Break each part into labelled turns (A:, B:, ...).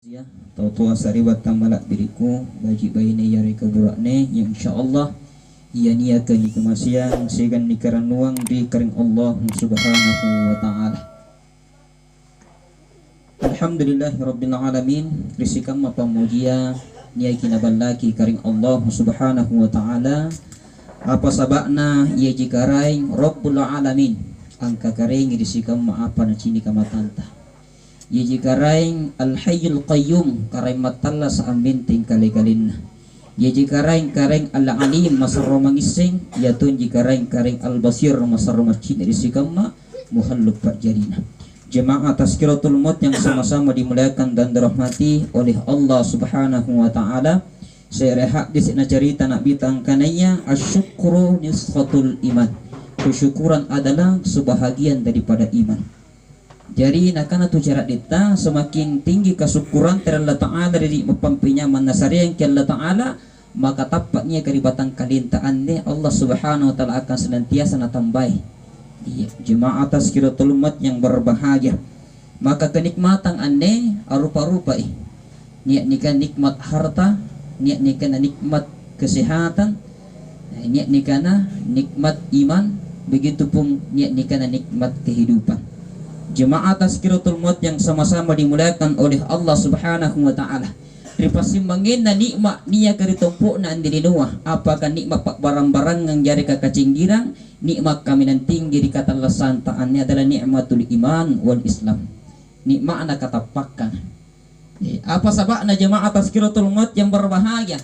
A: Ya, tau saribat tamalak diriku bagi bayine yari keburakne yang insyaallah ia niakan kemasian segan nikaran nuang di kering Allah subhanahu wa ta'ala. Alhamdulillahi rabbil alamin. Risikam pamugia niai kinaballaki kering Allah subhanahu wa ta'ala. Apa sabakna ia jikarai rabbul alamin angka kering risikam maapa na cini kamatanta. Yaji karaing al-hayyul qayyum karaing matalla sa ambinting kaligalin. Yaji karaing al-alim masarro mangising yatun jikaraing karaing al-basir masarro macin risikama muhallub pak jarina. Jemaah tazkiratul maut yang sama-sama dimuliakan dan dirahmati oleh Allah Subhanahu wa taala. Saya rehat di sini cerita Nabi tangkananya asyukru nisfatul iman. Kesyukuran adalah sebahagian daripada iman. Jadi nakana tu cara kita semakin tinggi kesyukuran terhadap Allah Ta'ala dari mempinyaman nasari yang ke Allah Ta'ala, maka tapatnya keribatan kalintaan ni Allah Subhanahu wa Ta'ala akan senantiasa natambai. Iya, jemaah tazkiratul umat yang berbahagia. Maka kenikmatan ane rupa-rupa niat nikah nikmat harta, niat nikah nikmat kesehatan, niat nikah nikmat iman, begitu pun niat nikah nikmat kehidupan. Jemaah tazkiratul maut yang sama-sama dimuliakan oleh Allah Subhanahu wa taala. Ripasimbangin na nikmat niya karitumpu na andilinua. Apakah nikmat pak barang-barang yang jari kakacinggiran, nikmat kami nanting diri kata lasantaannya adalah nikmatul iman wal Islam. Nikmat na katapakan. Apa sabak na jemaah tazkiratul maut yang berbahagia?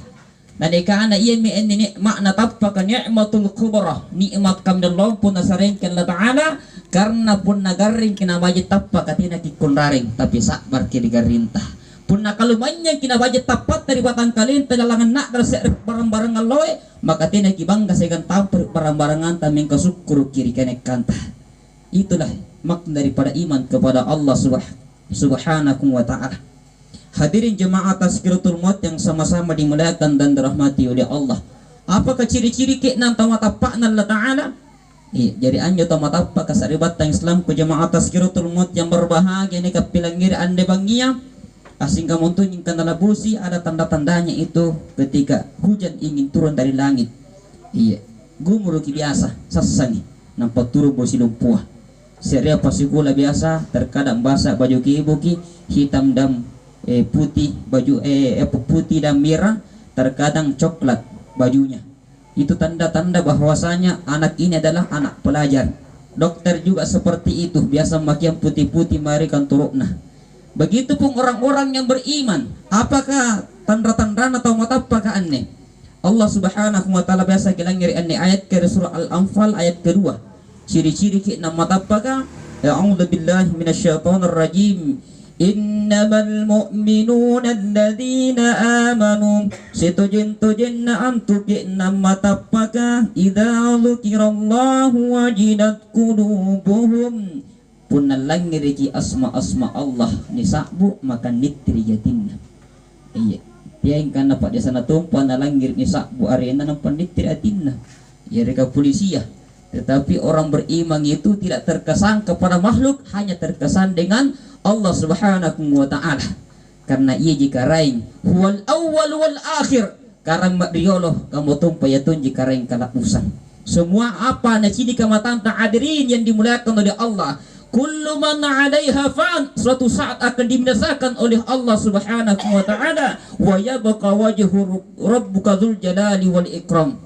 A: Nadikana iya mi nikmat na tapakan nikmatul kubra. Nikmat kami dan pun nasarengkan Allah Ta'ala karena pun nagaring kinabajet tappa katina kikunraring tapi sakbar kiri garintah pun nakalumanya kinabajet tapat dari batang kalin talalangan nak dari barang-barang aloy maka tina kibangga segan tampur barang-barangan taming kasukuru kiri kenek kanta. Itulah makna daripada iman kepada Allah Subhanahu wa ta'ala. Hadirin jemaah tazkiratul maut yang sama-sama dimuliakan dan dirahmati oleh Allah. Apakah ciri-ciri keenam tamatapakna Allah Ta'ala? Jadi anjo tamatapa kasaribatan Islam ku jemaah tazkiratul maut yang berbahagia ni kapilangir ande bangia asing kamuntu yang kanalabusi ada tanda-tandanya itu ketika hujan ingin turun dari langit. Iya, gumuruki biasa sasangi nampak turun bosi lumpuah. Seria pasikula biasa terkadang basah baju kibuki hitam dan putih baju putih dan merah terkadang coklat bajunya. Itu tanda-tanda bahwasanya anak ini adalah anak pelajar. Dokter juga seperti itu, biasa makian putih-putih marikan turukna. Begitu pun orang-orang yang beriman. Apakah tanda-tanda atau matapakah aneh? Allah Subhanahu wa taala biasa kilangir aneh ayat ke surah Al-Anfal ayat kedua. Ciri-ciri keenam matapakah? A'udzu billahi minasyaitonir rajim. Innamal mu'minuna alladhina amanu situjin antuki'na matapaka idza dzukirallahu wajidat qulubuhum punna langiriki asma-asma Allah nisabu maka nitri yatinna. Iya tiang kana pak di sana tumpa na langir nisabu arena nang panitri atinna ya reka polisi ya. Tetapi orang beriman itu tidak terkesan kepada makhluk, hanya terkesan dengan Allah Subhanahu wa ta'ala. Karena ia jika raing huwal awwal wal akhir karang madriyoloh kamu tumpayatun jika raing kalakusan. Semua apa na sini kamatan ta'adirin yang dimuliakan oleh Allah. Kullu man 'alaiha fan, suatu saat akan dibinasakan oleh Allah Subhanahu wa ta'ala. Wa yabqa wajhu rabbuka dzul jalali wal ikram.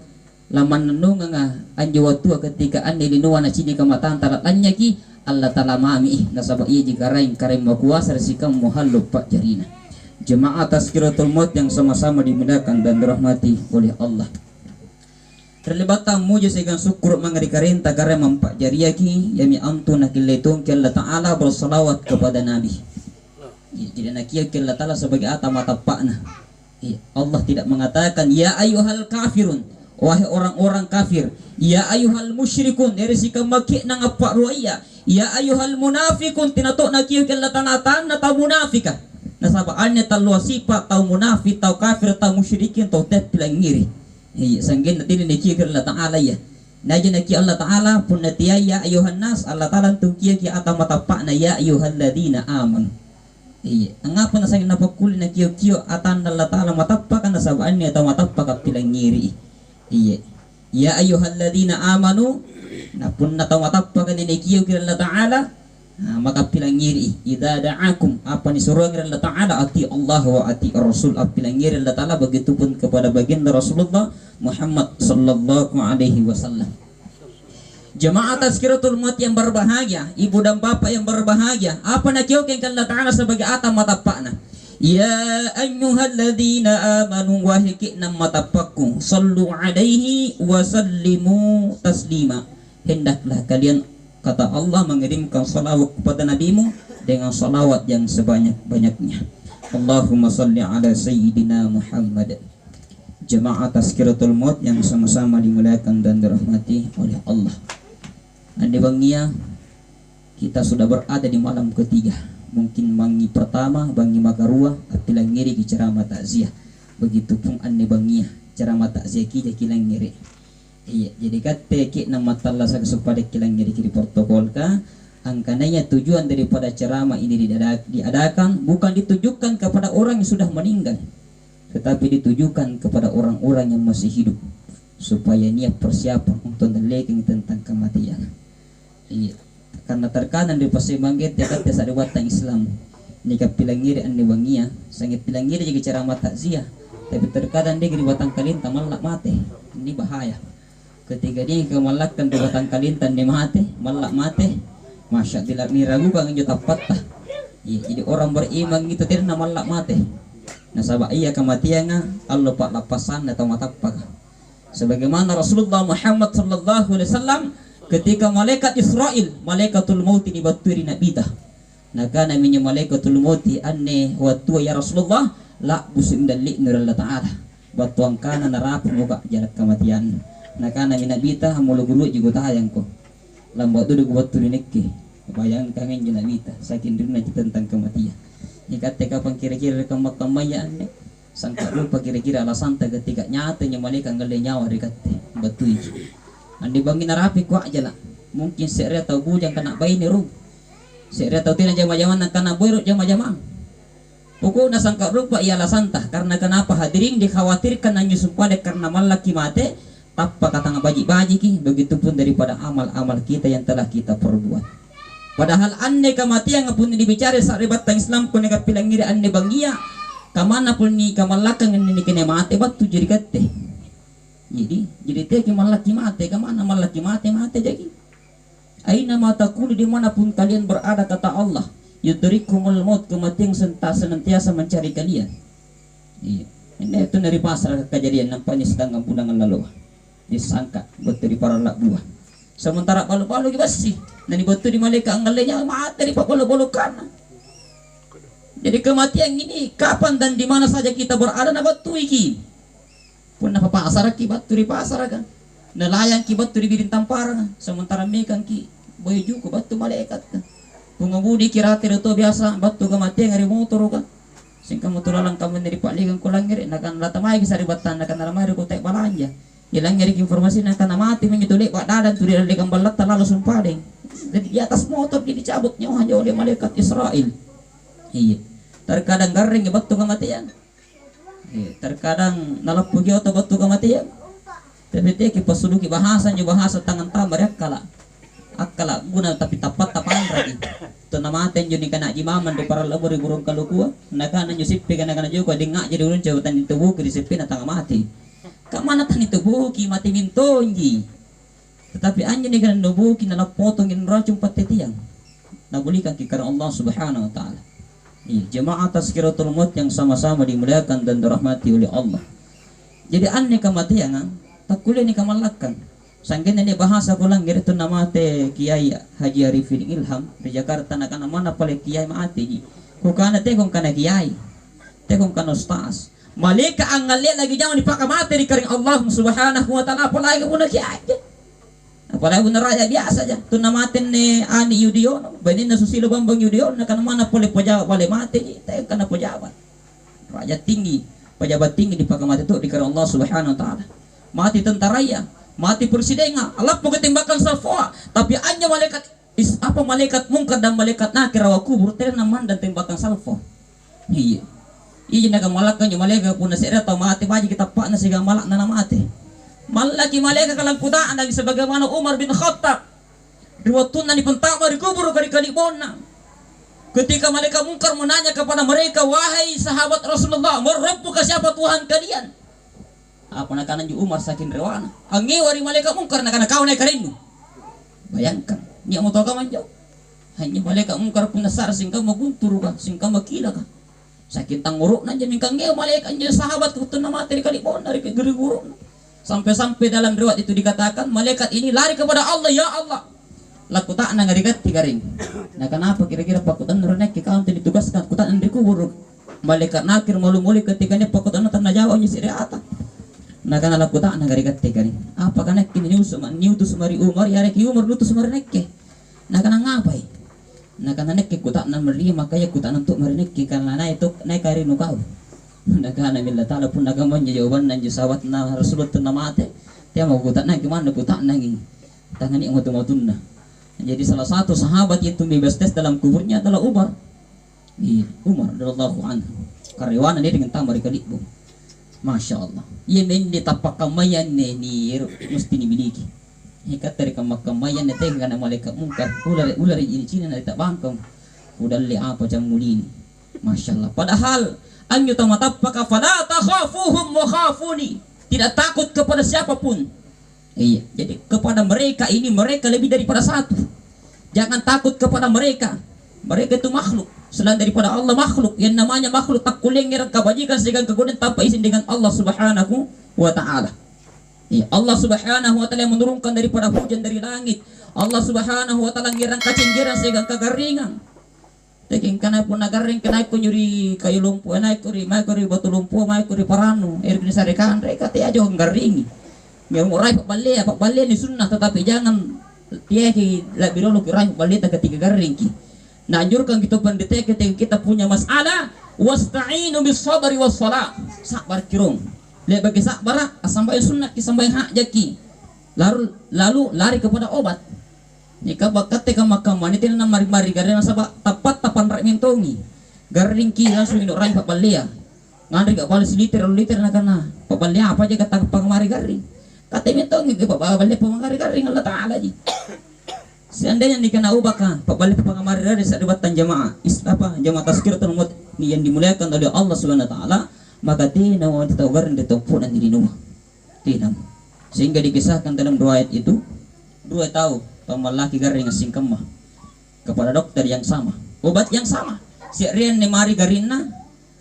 A: Laman nunga anjo watua ketika ande linuwa na sini kamatan talatanya ki Allah Ta'ala mami nasabak iya jika raing karim makuasa resikam muhallub pak jarina. Jemaah tazkiratul maut yang sama-sama dimuliakan dan dirahmati oleh Allah. Terlibatang muja segan syukur mangari karenta karem mampak jariyaki yami antu nakilaitung ke Allah Ta'ala bersalawat kepada Nabi. Jadi nakia ke Allah Ta'ala sebagai atamatapakna. Allah tidak mengatakan ya ayyuhal kafirun, wahai orang-orang kafir, ya ayyuhal musyrikun erisika maki nang apa ruaya, ya ayyuhal munafikun tinato nakiyo kala tanatan na ta munafika nasabaannya talwa sipa tau munafik tau kafir tau musyrikin tau tepilang ngiri. Sanggin natin nakiyo kala ta'ala ya naja naki Allah Ta'ala pun natiya ya ayyuhan nas Allah Ta'ala tungkiya ki atamatapak na ya ayyuhal ladina aman. Iya, ngapa na sayang napakuli na kiyo-kiyo atan Allah Ta'ala matappakan na sabaan niya atau matappak pilang ngiri. Iya. Ya ayyuhalladzina amanu napun na taw matappakan ni kiyo kira Allah Ta'ala maka pilang ngiri. Idza da'akum apa ni suruh kira Allah Ta'ala ati Allah wa ati Rasul pilang ngiri Allah Ta'ala begitu pun kepada baginda Rasulullah Muhammad sallallahu alaihi wasallam. Jemaah Tazkiratul Maut yang berbahagia, ibu dan bapak yang berbahagia, apa nak kiokin Allah Ta'ala sebagai atam matapakna. Ya ayyuhalladzina amanu wahikina matapakku sallu alaihi wa sallimu taslima. Hendaklah kalian, kata Allah, mengirimkan salawat kepada nabimu dengan salawat yang sebanyak-banyaknya. Allahumma salli ala sayyidina Muhammad. Jemaah Tazkiratul Maut yang sama-sama dimuliakan dan dirahmati oleh Allah. Andi bangia kita sudah berada di malam ketiga, mungkin bangi pertama, bangi magarua, apilang ngiri di ceramah takziah. Begitupun andi bangia ceramah takziah kita kilang ngiri. Iya, jadi kata ki nama talla sa kepada kilang ngiri kiri protokol ka, angkananya tujuan daripada ceramah ini diadakan bukan ditujukan kepada orang yang sudah meninggal, tetapi ditujukan kepada orang-orang yang masih hidup, supaya niat persiapan untuk meleking tentang kematian. Iya, karena terkadang di pasir bangkit ya kata sa dewatan Islam ni kapilangiri andi bangia sangit pilangiri jadi ceramah takziah, tapi terkadang dia di batang kalinta malak mati. Ini bahaya. Ketika dia kemalakkan di batang kalinta dia mati, malak mati, masya Allah ni ragu kang juta patah. Iya, jadi orang beriman gitu tidak na malak mati. Nasabah iya kematian Allah pak lapasan atau matapak. Sebagaimana Rasulullah Muhammad sallallahu alaihi wasallam ketika malaikat Israel, malaikatul maut ini baturi nabita. Nakana minya malaikatul maut anne wa tu ya Rasulullah la busim dalli nur Allah Ta'ala. Batuang kana narap muka jarak kematian. Nakana min nabita hamulugulu juga tayang ko. Lambat tu baturi nekki. Bayangkan kan nabita saking dirna tentang kematian. Ni kata kapan kira-kira kemamayaan ne. Sangka lupa kira-kira alasan ketika nyatanya malaikat ngale nyawa dikate batui. Andi bangi narapi ko aja lah. Mungkin sekre atau bujang kena bayi ni ru. Sekre atau tina jama-jaman nak kena boy jama-jamang. Pokoknya sangka rupa ialah santah karena kenapa hadirin dikhawatirkan hanya supaya karena malaki mate tanpa kata ngabaji-baji ki, begitupun daripada amal-amal kita yang telah kita perbuat. Padahal anne kematian ngapun dibicara saat batang Islam ko nega pilangiri anne bangia kamana pun ni kamalakang ini kene mate batu jadi kate. Jadi teh malaki mate kemana malaki mate jadi. Aina mata kuli dimanapun kalian berada kata Allah. Yudrikumul maut, kematian senantiasa mencari kalian. Iya. Ini itu dari pasar kejadian nampaknya sedang bulangan lalu. Disangka betul di para lak buah. Sementara balu-balu juga sih. Dan betul di malaikat angalnya mati di balu-balu kana. Jadi kematian ini kapan dan di mana saja kita berada na batu iki. Pun apa pasar ki batu di pasar kan. Nelayan ki batu di birin tampar. Sementara mekan ki boy juga batu malaikat kan. Pengemudi kira itu biasa batu kematian ngari motor kan. Singka motor lang kamu dari paligan kulang ngiri nakan latamay kisah ribatan nakan naramay ko tek balanja. Ilang ngiri informasi nakan mati mengitulik pak dadan tu dia lekang balat lalu sumpah deh. Jadi di atas motor dicabut nyawa oleh malaikat Israel. Iya. Terkadang garing batu kematian. Terkadang nalapugi atau batu kematian. Tapi dia kipasuduki bahasa tangan tambar akala guna tapi tapat lagi. Tu nama ten juni kana jimaman di para labori burung kalukua. Nakana nyusipi kana juga dingak jadi urun jawatan itu buki disipi na tanga mati. Kamana tan itu buki mati mintonji. Tetapi anya ni kana buki na potongin racun patetiang. Nabulikan ki karena Allah Subhanahu wa taala. Jemaah Tazkiratul Maut yang sama-sama dimuliakan dan dirahmati oleh Allah. Jadi anne kematian tak boleh ni kamalakan. Sangkin ini bahasa pulang gitu nama teh Kiai Haji Arifin Ilham di Jakarta nak mana pale Kiai mati ji. Kukana teh kong kana Kiai, teh kong kana ustaz. Malaikat angalia lagi jangan dipakai mati di kering Allah Subhanahu wa taala apalagi pun Kiai. Apalagi pun raja biasa aja. Tu nama teh ne Ani Yudiono, benin na Susilo Bambang Yudiono nak mana pale pejabat pale mati ji, teh kana pejabat. Raja tinggi, pejabat tinggi dipakai mati tu di kering Allah Subhanahu wa taala. Mati tentara ya. Mati presiden Allah pun ketembakan salfoa, tapi hanya malaikat malaikat mungkar dan malaikat nakir wa kubur ternaman dan tembakan salfo. Iya. Iya naga malak kan malaka pun nasi atau mati baji kita pak nasi malak nana mati. Malaki malaka kalang kutaan lagi sebagaimana Umar bin Khattab. Riwatun nani pentama dikubur kali bona. Ketika malaikat mungkar menanya kepada mereka, wahai sahabat Rasulullah, Rabbuka siapa Tuhan kalian? Apa nak kanan Umar saking rewana. Angewari malaikat mungkar nak kau naik karinmu. Bayangkan, ni mau tahu kaman jauh. Hanya malaikat mungkar pun nasar singkang maguntur ka, singkang makila ka. Sakit tanguruk nanya mingkang ngeu malaikat jadi sahabat kutun nama materi kali bon dari geri guru. Sampai-sampai dalam riwayat itu dikatakan malaikat ini lari kepada Allah, ya Allah. Laku tak nang ngarigat tigaring. Nah kenapa kira-kira pakutan renek kau ditugaskan kutan di kubur. Malaikat nakir malu-muli ketika ni pakutan tanah Jawa nya siriata. Nah kana laku tak nang ngarigat tigaring. Apa kana kini niutus mari Umar ya rek Umar lutus mari nekke. Nah kana ngapai? Nah kana nekke kutak nang meri makanya kutak untuk mari nekke karena na itu naik kari nu kau. Nah kana billah taala pun nagamanya jawaban nan jisawat na Rasulullah tanah mate. Dia mau kutak nang gimana kutak nang tangani ngotu-ngotunna. Jadi salah satu sahabat itu bebas tes dalam kuburnya adalah Umar. Umar radhiyallahu anhu. Karyawan dia dengan tamar kalibu. Masya Allah. Ia main di tapak kamayan ni mesti dimiliki. Ikat dari kamayan ni tengah nama malaikat mungkar. Ular ini Cina dari tak bangkong. Udah li apa jam mulini. Masya Allah. Padahal anyu tamatapaka fala takhafuhum wa khafuni. Tidak takut kepada siapapun. Iya, jadi kepada mereka ini mereka lebih daripada satu. Jangan takut kepada mereka. Mereka itu makhluk. Selain daripada Allah makhluk. Yang namanya makhluk tak kulengeran kebajikan sehingga kegunaan tanpa izin dengan Allah subhanahu wa ta'ala. Iya, Allah subhanahu wa ta'ala menurunkan daripada hujan dari langit. Allah subhanahu wa ta'ala ngirang kacinggiran sehingga kegeringan. Teking kana pun nagaring kena ko nyuri kayu lumpuh, naik kuri batu lumpuh, mai kuri paranu. Air kini sarekan mereka tiada yang garingi. Yang murai pak balai ni sunnah tetapi jangan dia ki lebih dulu kirai pak balai ketika garing ki. Nah anjurkan kita pendeta ketika kita punya masalah wasta'inu bis sabri was salat. Sabar kirung. Le bagi sabar sampai sunnah ki sampai hak jaki. Lalu lari kepada obat. Jika bakat teka makam wanita na mari-mari garing sabak tepat tapan rak mentongi. Garing ki langsung induk rai pak balai. Ngandri gak balas liter na kana. Pak balai apa aja kata pangmari garing. Kata mentong ke balik pemangari-garing Allah Ta'ala ji. Seandainya dikena ubah Pak balik pemangari-garing saat debatan jamaah jamaah tazkiratul maut ni yang dimuliakan oleh Allah Subhanahu Wa Ta'ala, maka tina mau ditawgarin ditumpu dan di rumah tina. Sehingga dikisahkan dalam riwayat itu dua tahu pemalaki garing singkem kepada dokter yang sama, obat yang sama. Si Rian ni mari garinna,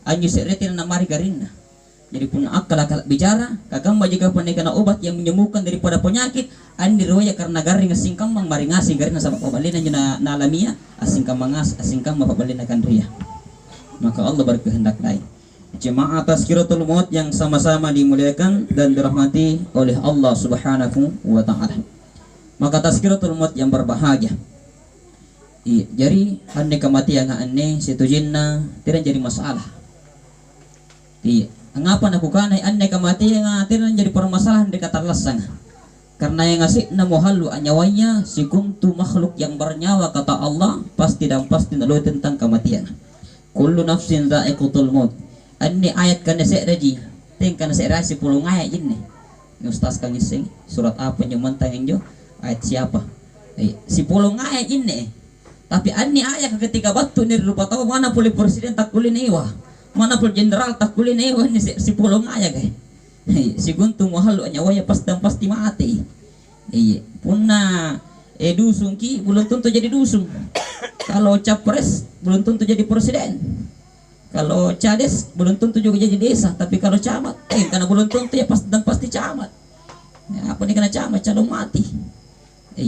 A: anju si Rian na mari garinna. Jadi pun akal bicara, kagamba jika penekana obat yang menyembuhkan daripada penyakit, andi roya karena garing asingkam mang mari ngasi garing sama pabalina na alamiah, asingkam mangas asingkam pabalina kan ria. Maka Allah berkehendak lain. Jemaah tazkiratul maut yang sama-sama dimuliakan dan dirahmati oleh Allah Subhanahu wa Ta'ala. Maka tazkiratul maut yang berbahagia. Jadi hande kematian aneh situjinna tidak jadi masalah. Ngapa nakukanay anne kamati nga tinan jadi permasalahan di katalasang karena yang ngasih na muhalu anyawanya si kuntu makhluk yang bernyawa kata Allah pasti dan pasti naluy tentang kematian. Kullu nafsin dha'iqatul maut. Anne ayat kana se'raji ting kana se'rasi pulung ayat ini ustaz kang ising surat apa nyumantang injo ayat siapa si pulung ayat ini tapi anne ayat ketika batu ni rupa tahu mana puli presiden tak kulin iwa mana pun jenderal tak kulin ewan si pulong aja guys. Si guntung mahal nyawanya pasti mati. Punna dusun ki belum tentu jadi dusun. Kalau capres belum tentu jadi presiden. Kalau cades belum tentu juga jadi desa. Tapi kalau camat, karena belum tentu ya pasti camat. Ya, apa nih kena camat calon mati.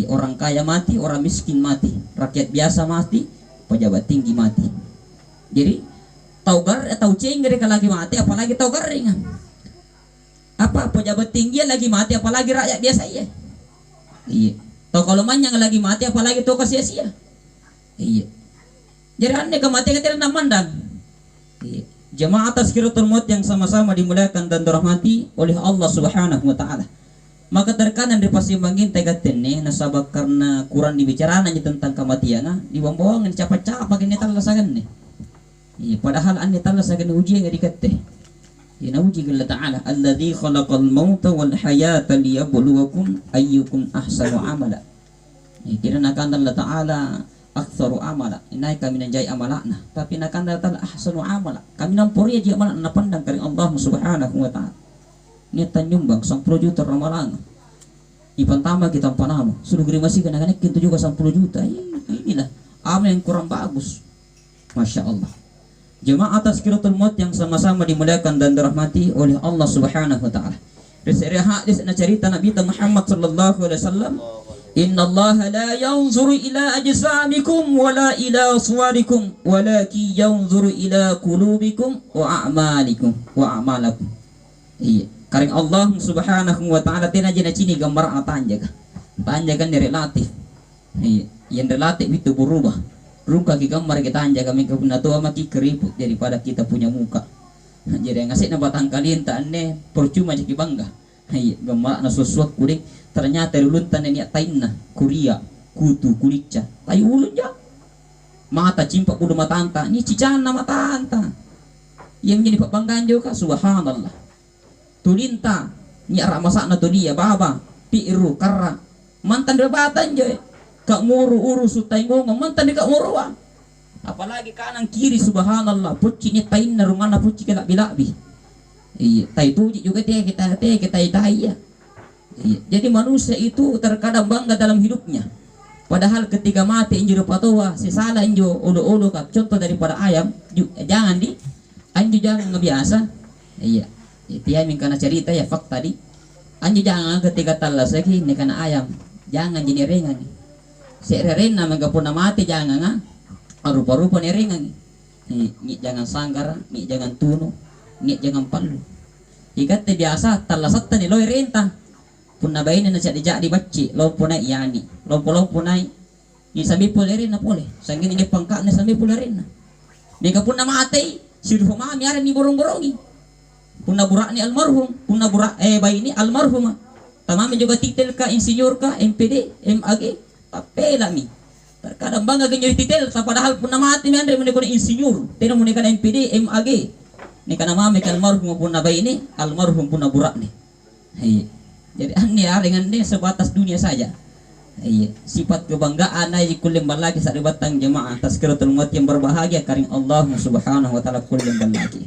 A: Orang kaya mati, orang miskin mati, rakyat biasa mati, pejabat tinggi mati. Jadi tahu cengger lagi mati apalagi tahu garing apa pejabat tinggi lagi mati apalagi rakyat biasa tahu kalau manyang lagi mati apalagi tahu sia-sia jadi aneh kematian tidak mandang jemaah tazkiratul maut yang sama-sama dimuliakan dan dirahmati oleh Allah Subhanahu wa Ta'ala. Maka terkadang di pasimbangin tegatene nasabak karena kurang dibicarakan tentang kematian di bawang-bawang capak-capak ini tak rasakan nih. Padahal anni tala sagan uji nga dikatte. Uji Allah Ta'ala alladzi khalaqal mauta wal hayata liyabluwakum ayyukum ahsanu amala. Kira nakan Allah Ta'ala aktsaru amala. Inai kami nanjai amalana, tapi nakan Allah Ta'ala ahsanu amala. Kami nampuri aja amalan na pandang kari Allah Subhanahu wa Ta'ala. Niatan nyumbang 10 juta ramalan. Ipantama kita panama. Suruh geri masih kena itu juga 10 juta. Inilah amal yang kurang bagus. Masya Allah. Jemaah tazkiratul maut yang sama-sama dimuliakan dan dirahmati oleh Allah Subhanahu wa Ta'ala. Dari hadis na cerita Nabi Muhammad sallallahu alaihi wasallam, "Inna Allah la yanzuru ila ajsamikum wala ila suwarikum, walakin yanzuru ila qulubikum wa a'malikum wa a'malakum." Iya, karing Allah Subhanahu wa Ta'ala tina jena cini gambar atanja kan relatif. Iya, yang relatif itu berubah. Ruka ki gambar kita anja kami kena tua maki keriput daripada kita punya muka. Jadi yang ngasih batang kalian tak aneh percuma jadi bangga. Hai gambar na sesuatu kuring ternyata uluntan ini tainna kuria kutu kulica tai ulun ja mata cimpak bulu matanta ni cicana matanta yang menjadi kebanggaan juga subhanallah. Tulinta ni arah masakna tu dia baba piru karra mantan debatan je kak muru uru sutai ngomong mantan kak muru apalagi kanan kiri subhanallah puci ni tain na rumana puci kelak bilabi. Iya tai tuji juga kita ya. Iya. Jadi manusia itu terkadang bangga dalam hidupnya, padahal ketika mati injur patoa sesala injo ulu kak contoh daripada ayam jangan anju jangan ngebiasa. Iya itu ya karena cerita ya fakta di anju jangan ketika talas lagi ini karena ayam jangan jadi ringan. Sererena megapuna mati jangan rupa-rupa neringan. Ni jangan sanggar, ni jangan tunu, ni jangan palu. Ikat biasa talasat ni loy renta. Punna bayin na siya di bacci, lo punai yani, lo punai. Ni sabi pulerin na pole. Sangin ni pangka na sabi pulerin na. Megapuna mati, siru mami ara ni borong-borongi. Punna burak ni almarhum, punna burak bayi ni almarhum. Tamami juga titel ka insinyur ka MPD, MAG. Papela mi terkadang bangga ganyo titel padahal pun mati mi andre mun insinyur tino mun kan MPD MAG ni kana mami kan almarhum pun nabai ini almarhum pun burak ni. Jadi aneh dengan ini sebatas dunia saja. Sifat kebanggaan ay kulim balagi sa ribatang jemaah tazkiratul maut yang berbahagia karing Allah Subhanahu wa Ta'ala kulim balagi.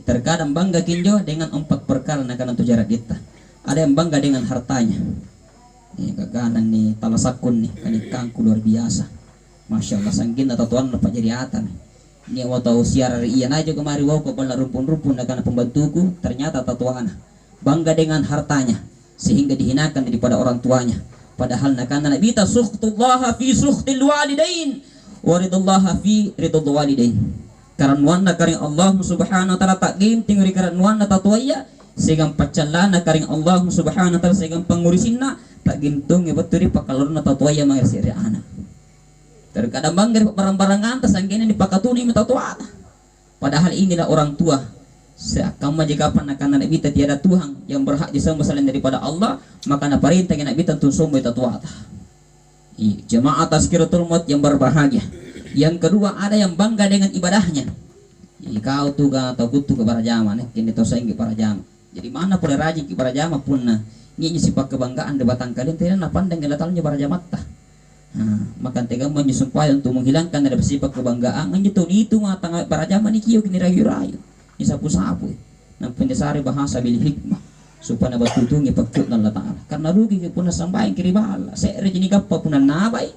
A: Terkadang bangga kinjo dengan 4 perkara na kana tujarat kita. Ada yang bangga dengan hartanya. Kaganan ni talasakun ni kanikangku luar biasa. Masya Allah sanggin atau tuan lepas jadi atan. Ni waktu siar iyan aja kemari wau kepala rumpun-rumpun dan pembantuku ternyata tatuana bangga dengan hartanya sehingga dihinakan daripada orang tuanya. Padahal nakana nabi ta sukhtullaha fi sukhtil walidain wa ridallaha fi ridul walidain. Karanwana karing Allah Subhanahu wa Ta'ala tak ginting ri karanwana tatuaya sehingga pacalana karing Allah Subhanahu wa Ta'ala sehingga pangurisinna tak gintung ya betul pakalor na tatuaya mga siri anak. Terkadang bangga barang-barang antas ang gini dipakatuni matatuan. Padahal inilah orang tua. Seakama jika panakan anak bita tiada Tuhan yang berhak disembah selain daripada Allah, maka na perintah anak bita tun sumbai tatuata. Jemaah tazkiratul maut yang berbahagia. Yang kedua ada yang bangga dengan ibadahnya. Kau tu ka atau kutu ke para jamaah kini to saing ke para jamaah. Jadi mana boleh rajin ke para jamaah pun ini sifat kebanggaan di batang kalian tidak nak pandang gelatalnya para jamaah. Maka tega menyumpah untuk menghilangkan dari sifat kebanggaan menyetu itu matang para jamaah ni kieu kini rayu-rayu. Ni sapu-sapu. Nang pendasari bahasa bil hikmah supaya batutungi pakut Allah Ta'ala. Karena rugi pun sampai kiribala. Saya rejini kappa pun nabai.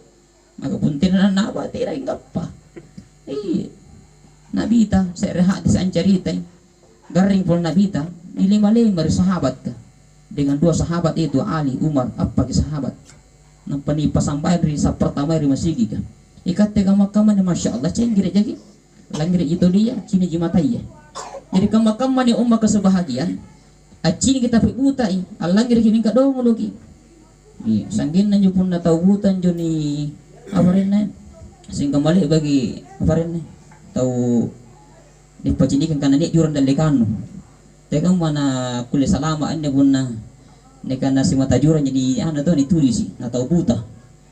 A: Maka pun tidak nabai tidak ingappa. Nabita saya rehat di sancarita. Garing pun nabita ni 5 sahabat ka. Dengan 2 sahabat itu Ali, Umar, apa ke sahabat nang panipa sampai dari sa pertama dari masigi ka ikat tega makaman masya Allah cenggire jagi langire itu dia cini jimatai ya. Jadi ka makaman ni umma kesebahagiaan acini kita pibutai alangire kini ka dong logi ni sanggin na pun na tawutan jo ni aparin na sing kembali bagi aparin na tahu dipacinikan kanani juran dalekano tega mana kulit salama ane pun na nekana si mata juran jadi ana to ni tulisi atau buta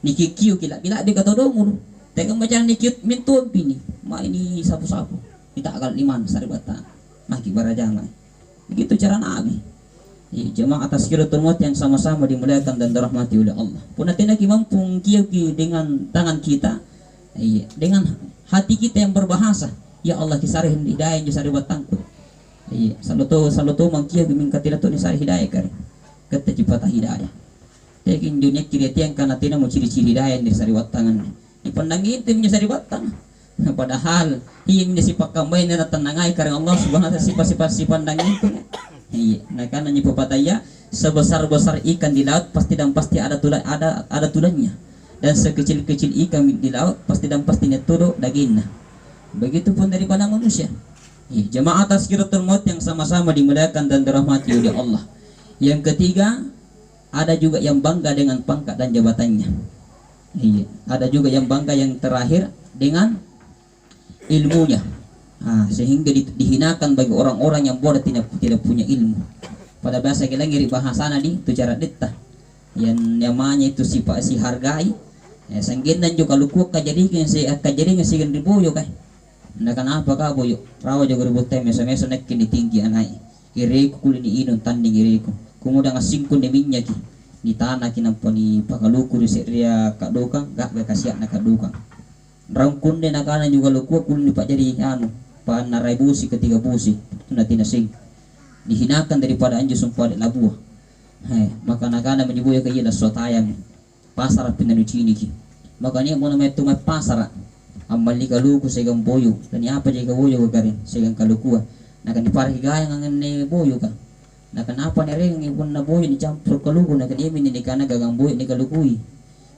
A: ni kikiu kila bila dia kata dong Teka macam ni cute mintu bini. Ma ini sapu-sapu. Kita akal iman saribata. Maki barajang. Begitu cara Nabi. Jemaah atas kiratul maut yang sama-sama dimuliakan dan dirahmati oleh Allah. Puna tinaki mampu kiyoki dengan tangan kita, dengan hati kita yang berbahasa. Ya Allah kisarihin hidayah yang disari batangku. Saluto mangkiyo gimingkatila to ni sari hidayah kari. Kata cipata hidayah. Tekin dunia kiretian karena tidak mau ciri-ciri hidayah yang disari batangan. Dipandangin itu menyesari batang. Padahal ia menyesipak kambai na tenangai karena Allah subhanahu wa ta'ala sifat-sifat si pandangin itu. Iya, nah karena nyepopataya sebesar-besar ikan di laut pasti dan pasti ada tulangnya, dan sekecil-kecil ikan di laut pasti dan pastinya turun dagingnya. Begitupun daripada manusia. Iya, jemaah tazkiratul maut yang sama-sama dimuliakan dan dirahmati oleh Allah. Yang ketiga, ada juga yang bangga dengan pangkat dan jabatannya. Iya, ada juga yang bangga yang terakhir dengan ilmunya. Sehingga dihinakan bagi orang-orang yang bodoh tidak punya ilmu. Pada bahasa kita ngiri bahasa nadi itu cara dita yang namanya itu si hargai. Sangginan juga luku kajadikan si ribuyo kay. Nah kenapa ka boyo? Rawa juga ribut tem meso nek kini tinggi anai. Ireku kulini inon tanding ireku. Kemudian asingkun deminya ki. Di tanah kinampani pakaluku di seria kadoka gak kasiak na kadoka. Rangkun de nakana juga luku kulini pak jadi pan narai busi ketiga busi itu nanti nasing dihinakan daripada anjus sumpah labuah. Maka nakana menyebuya kaya lah sotayam pasar pinanu cini ki. Makanya mau namanya tu pasar amali kaluku segang boyo dan apa jaga boyo karin segang kalukua. Nakan diparki gaya ngangen ne boyo ka. Nakan apa nereng ibun na boyo dicampur kaluku nakan imin ni kana gagang boyo ni kalukui.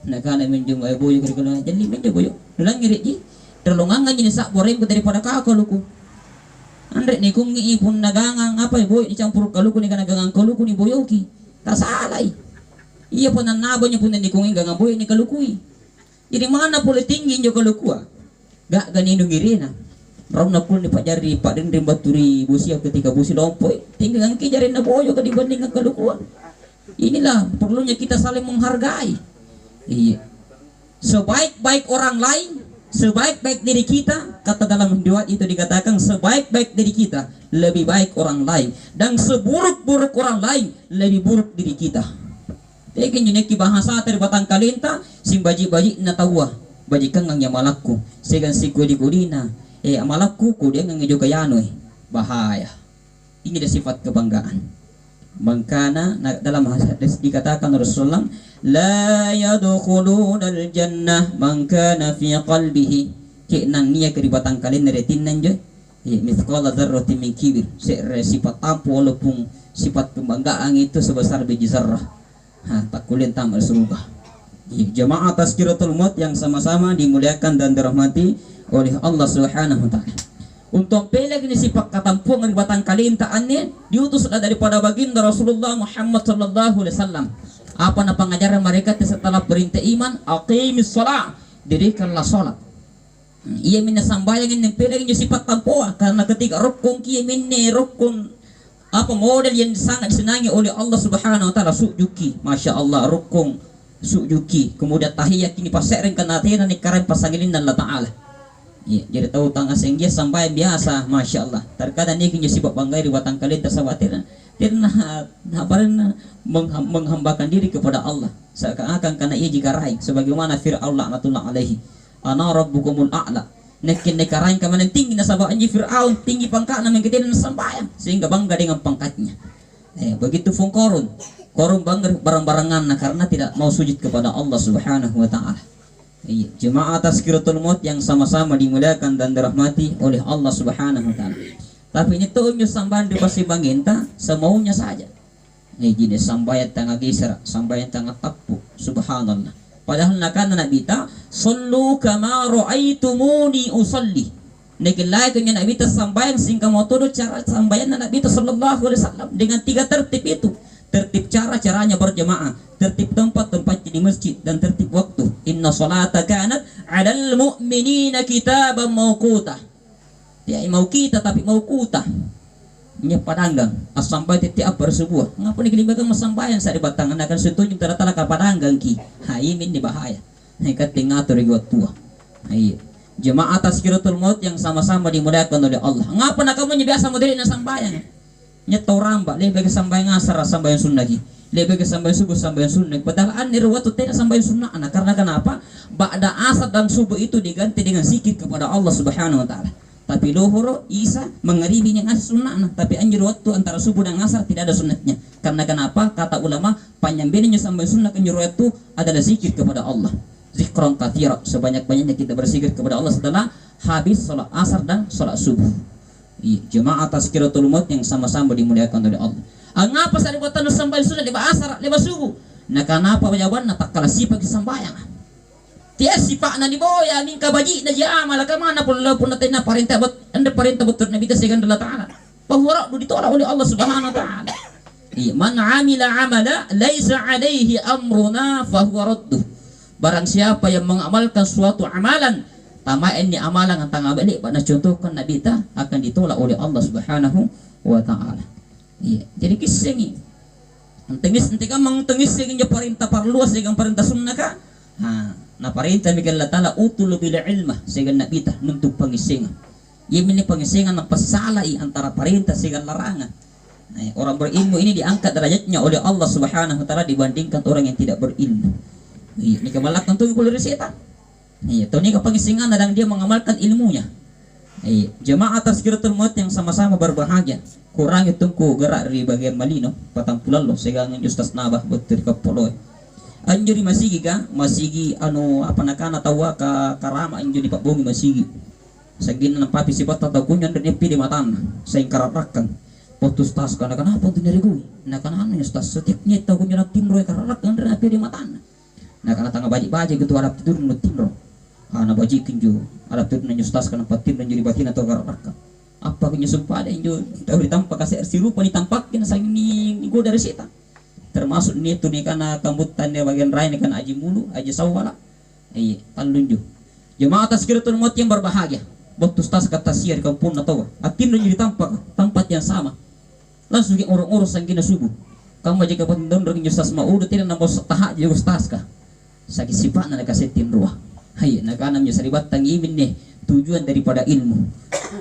A: Nakana menjum boyo kalukui jadi menjum boyo. Dulang ngirit ji terlongangan ini sak boreng daripada kaluku. Andre ni kung ipun nagangang apa boy dicampur kaluku ni kanagangang kaluku ni boyoki. Tak salah. Iya pun nabo nya pun ni kung gangang boy ni kalukui. Jadi mana pula tinggi nyo kalukua. Gak ganino girina. Rom na pun ni pajari pak den baturi busia ketika busi lompoy. Tinggi ngki jari na boyo ka dibanding kalukua. Inilah perlunya kita saling menghargai. Iya. Sebaik-baik orang lain, sebaik-baik diri kita, kata dalam riwayat itu dikatakan sebaik-baik diri kita lebih baik orang lain, dan seburuk-buruk orang lain lebih buruk diri kita. Tekin nyeki bahasa dari batang kalinta sim baji-baji na tawa bajikan ngang malakku segan si kudi-kudina malakku ku dia ngang juga yano bahaya. Ini ada sifat kebanggaan. Mangkana dalam hadis dikatakan Rasulullah la yadkhulunal jannah man kana fi qalbihi kinan niya keribatan kalian retinan je mithqala dzarratin min kibir sifat apa walaupun sifat kebanggaan itu sebesar biji zarrah tak kulen tamal surga. Jemaah tazkiratul maut yang sama-sama dimuliakan dan dirahmati oleh Allah Subhanahu wa taala. Untuk peleg ini sifat katampung dari batang kalintaannya diutuslah daripada baginda Rasulullah Muhammad sallallahu alaihi wasallam. Apa na pengajaran mereka setelah perintah iman, aqimis shalah, dirikanlah salat. Ia minna sambayang ini peleg ini sifat tampoa karena ketika rukun kia minne rukun apa model yang sangat disenangi oleh Allah Subhanahu wa taala sujuki. Masya Allah rukun sujuki. Kemudian tahiyat ini paserin kana tena ni karen pasangilin Allah taala. Ya, jadi tahu tang asing dia sampai biasa, masya Allah. Terkadang ini kini sibuk banggai di batang kalian tersawatir, tidak menghambakan diri kepada Allah. Seakan-akan karena ia jika raih, sebagaimana Fir'aun laknatullah alaihi. Ana rabbukumul a'la. Nekin nekarain kemana tinggi nasabah anji Fir'aun tinggi pangkat nama yang sambayang sehingga bangga dengan pangkatnya. Begitu pun Korun bangga barang-barangan karena tidak mau sujud kepada Allah Subhanahu wa taala. Jemaah tazkiratul maut yang sama-sama dimuliakan dan dirahmati oleh Allah Subhanahu wa taala. Tapi ini tuh sambayan di pasti banginta semaunya saja. Jadi sambayan tengah geser, sambayan tengah tapu, subhanallah. Padahal nakana Nabi ta sallu kama raaitumuni usalli. Nekilai kanya Nabi ta sambayan sehingga mau turut cara sambayan Nabi ta sallallahu alaihi wasallam dengan 3 tertib itu. Tertib caranya berjamaah, tertib tempat di masjid, dan tertib waktu. Inna salata kanat 'alal mu'minina kitaban mawquta. Ya mau kita tapi mau kuta. Nya padanggang sampai tiap bersebuah. Ngapa nih kelimbakan masambayan sa di batangan akan setuju tara-tara ka padanggang ki. Haimin di bahaya. Nekat tingatur gua tua. Iya. Jemaah tazkiratul maut yang sama-sama dimuliakan oleh Allah. Ngapa nak kamu biasa modern na sambayang? Nyeto ramba lebih ke sambayang asar sambayang sunnah lagi. Lebih ke sambayang subuh sambayang sunnah. Padahal an nirwatu tena sambayang sunnah. Karena kenapa? Ba'da asar dan subuh itu diganti dengan zikir kepada Allah Subhanahu wa taala. Tapi lohoro Isa mengeribi yang asar sunnah. Tapi anjir waktu antara subuh dan asar tidak ada sunnahnya. Karena kenapa? Kata ulama penyambelnya sambayang sunnah anjir waktu adalah zikir kepada Allah. Zikron kathira, sebanyak-banyaknya kita berzikir kepada Allah setelah habis salat asar dan salat subuh. Jemaah tazkiratul maut yang sama-sama dimuliakan oleh Allah. Ngapa sa buatan sambayang sunnah di asar, di subuh? Nah kenapa jawaban tak kalah sifat sambayang? Tiada sifat na di boya ning kabaji na dia amal ka mana pun natin na parenta betul nabi ta segan Allah taala. Bahwa ditolak oleh Allah Subhanahu wa taala. Man amila amala laisa alaihi amruna fahuwa radduh. Barang siapa yang mengamalkan suatu amalan tamain ni amalan ang tanga balik pada contohkan Nabi ta akan ditolak oleh Allah Subhanahu wa taala. Iya, jadi kisah ni. Tengis ka mangtengis sing parintah parluas sing parintah sunnah ka. Na parintah mi Allah taala utul bil ilma sing Nabi ta nuntuk pangising. Iya ini pangisingan ng pasalai antara perintah sing larangan. Orang berilmu ini diangkat derajatnya oleh Allah Subhanahu wa taala dibandingkan orang yang tidak berilmu. Iya, ni kamalak tentu kulo setan. Iya, to ni kapangisingan dan dia mengamalkan ilmunya. Iya, jemaah tazkiratul maut yang sama-sama berbahagia. Kurang itungku gerak dari bagian malino, patang pulalo segangan justas nabah betul kapoloy. Anjuri masigi ka, masigi apa nakana tawa ka karama anjuri pak bongi masigi. Sagin ng papi sipat tatau kunyan dan epi di matan, sa kararakan. Potus tas kana kenapa untuk nyari gue? Nah kana anu tas setiap nyeta kunyan timro kararakan dan epi di matan. Nah karena tangga baji-baji gitu harap tidur menurut timro. Karena baji kinju harap tidur nyustas karena patim dan jadi batin atau karaka. Apa kinju sumpah ada inju tahu ditampak kasih si rupa ditampakin sang ini gue dari setan. Termasuk ini tuh nih karena kambutan dia bagian lain kan aji mulu aji sawala. Iya talunju. Jemaah tazkiratul maut yang berbahagia. Botus tas kata siar kampung atau atim dan jadi tempat yang sama. Langsung urus-urus sang kina subuh. Kamu jika patindon dengan nyustas mau udah tidak nambah setahak jadi ustas kah? Sakit sifat nak kasih tim ruah. Hai nak anam nyusaribat tangimin nih tujuan daripada ilmu.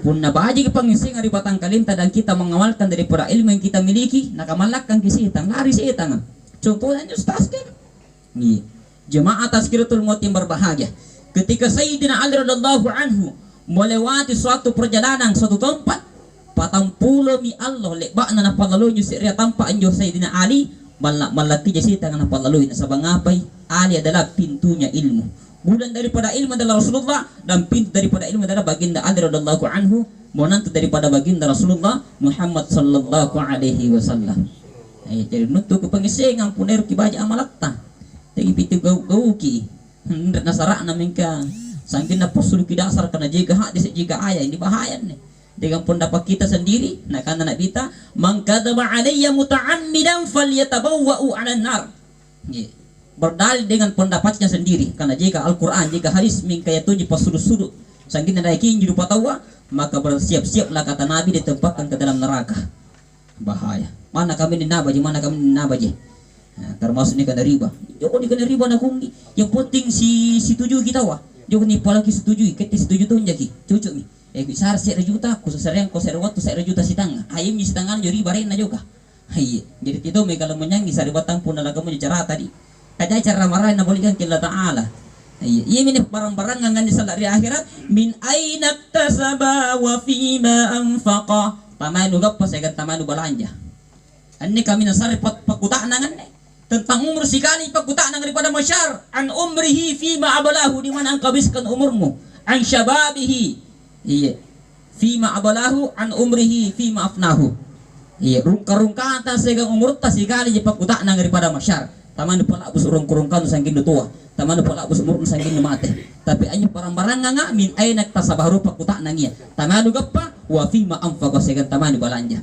A: Pun nabaji kepangising dari batang kalinta dan kita mengamalkan daripada ilmu yang kita miliki nak amalkan kisitang lari setan. Contohnya nyustas kan. Nih jemaah tazkiratul maut yang berbahagia. Ketika Sayyidina Ali radhiyallahu anhu melewati suatu perjalanan suatu tempat patang pulau mi Allah lebakna na palaluyo si ria tampak anjo Sayyidina Ali malaki jasi tangan na palaluyo sa bangapai. Ali adalah pintunya ilmu. Bulan daripada ilmu adalah Rasulullah dan pintu daripada ilmu adalah baginda Ali radhiyallahu anhu, menantu daripada baginda Rasulullah Muhammad sallallahu alaihi wasallam. Jadi nutu ke pengisingan puner ki baja amalatta. Tegi pitu gau ki. Hendak nasara namingka. Sangkin na posul ki dasar kana jika hadis jika ayat ini bahaya nih. Dengan pendapat kita sendiri, nak kana nak kita, man kadzaba alayya muta'ammidan falyatabawwa'u 'alan nar. Berdalil dengan pendapatnya sendiri karena jika Al-Quran jika hadis mingkayatuji pasudut-sudut sangkin naikin juru patawa maka bersiap-siaplah kata Nabi ditempatkan ke dalam neraka. Bahaya. Mana kami dinabaji, mana kami dinabaji. Nah, termasuk ni kena riba. Joko ni kena riba nak kungi. Yang penting si tujuh kita wah. Joko ni pala ki setuju, keti setuju tu njaki. Cucuk ni. Besar saya juta, khusus yang kau saya waktu saya juta si tanga. Ayam ni si tangan juri barin na juga. Hai. Jadi itu me kalau menyangi sari batang pun ala kamu cara tadi. Kada cara marahin na bolikan kila ta'ala. Iya ini barang-barang ngan di salat di akhirat min aina tasaba wa fima anfaqa. Tamanu gappa saya kata tamanu balanja. Anni kami nasari pakuta nangan tentang umur sikali pakuta nang daripada masyar an umrihi fima abalahu di mana engkau habiskan umurmu an syababihi. Iya. Fima abalahu an umrihi fima afnahu. Iya rungka-rungka atas segang umur tas sikali pakuta nang daripada masyar. Taman pala abus urung-kurung kan sangkin tua. Taman pala abus umur sangkin mate. Tapi anyo barang-barang nga min ay nagtasabaru pakuta nangiya. Tamanu gappa wa fi ma anfaqa segan tamanu balanja.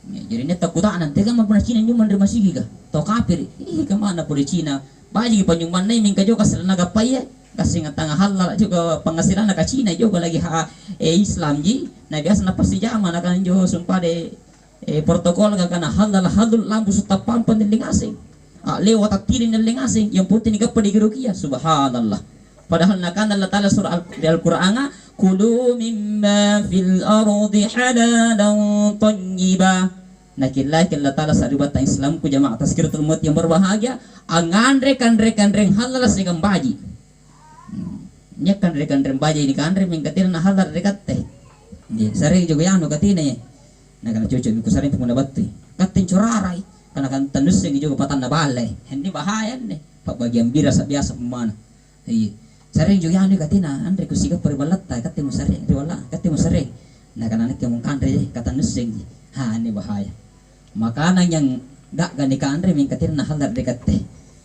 A: Jadi ini takuta nanti kan mapuna Cina nyo man masigi ka. To kafir. Ka mana po Cina. Baji panyung man nay min kajo kasal nagapay. Kasi nga tanga halal juga penghasilan ka Cina juga lagi Islam ji. Na biasa na pasijama na kan jo sumpade protokol ka kana halal lambu sutapam pandiling asing. Lewat atilin ng lingasing yang putih ni kapag digirukiya subhanallah Padahal nakana Allah Ta'ala surah Al-Qur'an, kulu mimma fil ardi halalan tayyiba. Nakilai Allah Ta'ala saribat Islam ku jamaah tazkiratul maut yang berbahagia, angan rekan-rekan halal segam baji. Nya kan rekan-rekan baji ini kan rem katina na halal dekat teh. Dia sering juga yang katina ya. Nah kana cucu ku sering pun dapat teh. Katin corarai karena kan tanus yang juga patan na balai. Ini bahaya nih. Pak bagian biasa biasa pemana. Iya. Sering juga yang katina andre ku sigap perbalat ta katemu sering riwala katemu sering. Nah kana nek yang kan re kata nusing. Ha ini bahaya. Makanan yang gak gani kandre mingkatin nah halal dekat teh.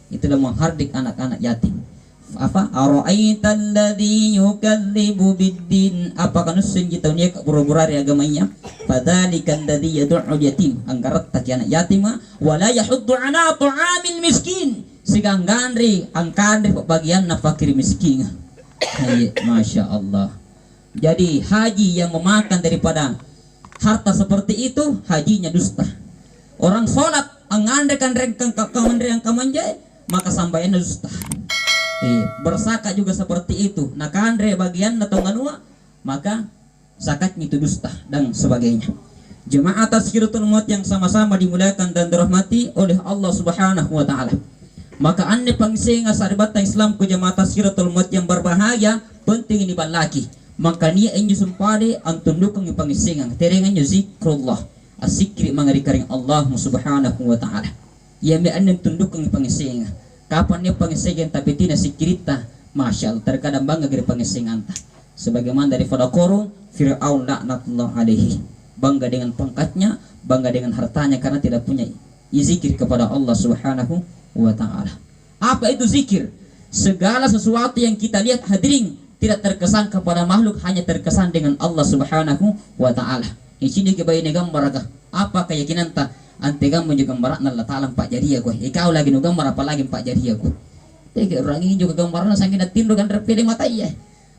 A: Itulah menghardik anak-anak yatim. Apa ara'aital ladzi yukadzibu biddin, apakah nusun kita nya pura-pura agamanya, fadzalikan ladzi yad'u yatim, anggarat tak anak yatim wala yahuddu ala ta'amil miskin, sigang gandri angkandri bagian na fakir miskin. Masya Allah. Jadi haji yang memakan daripada harta seperti itu hajinya dusta. Orang sholat angandrekan yang kamanjai maka sampai dusta. Bersakat juga seperti itu. Nah kandre bagian atau nganua maka zakatnya itu dusta dan sebagainya. Jemaah tazkiratul maut yang sama-sama dimuliakan dan dirahmati oleh Allah Subhanahu wa taala. Maka anne pangsinga saribata Islam ku jemaah tazkiratul maut yang berbahagia penting ini balaki. Maka niya inyo sumpade ang tundukang ipangisingang terengan nyo zikrullah asikri mangarikaring Allah Subhanahu wa ta'ala. Ia may anong tundukang ipangisingang kapan niya pangisingan tapi tina sikirita Masya Allah terkadang bangga dari pangisingan ta. Sebagaimana daripada korun Fir'aun laknatullah alaihi, bangga dengan pangkatnya, bangga dengan hartanya karena tidak punya zikir kepada Allah Subhanahu wa ta'ala. Apa itu zikir? Segala sesuatu yang kita lihat hadirin tidak terkesan kepada makhluk, hanya terkesan dengan Allah Subhanahu wa ta'ala. Di sini kebayang gambar apa keyakinan ta? Ante gambar juga gambar Allah Ta'ala Pak Jadiya gue. Ikaw lagi nu gambar apa lagi Pak Jadiya gue. Tega orang ini juga gambarnya saking tindu kan terpilih mata iya.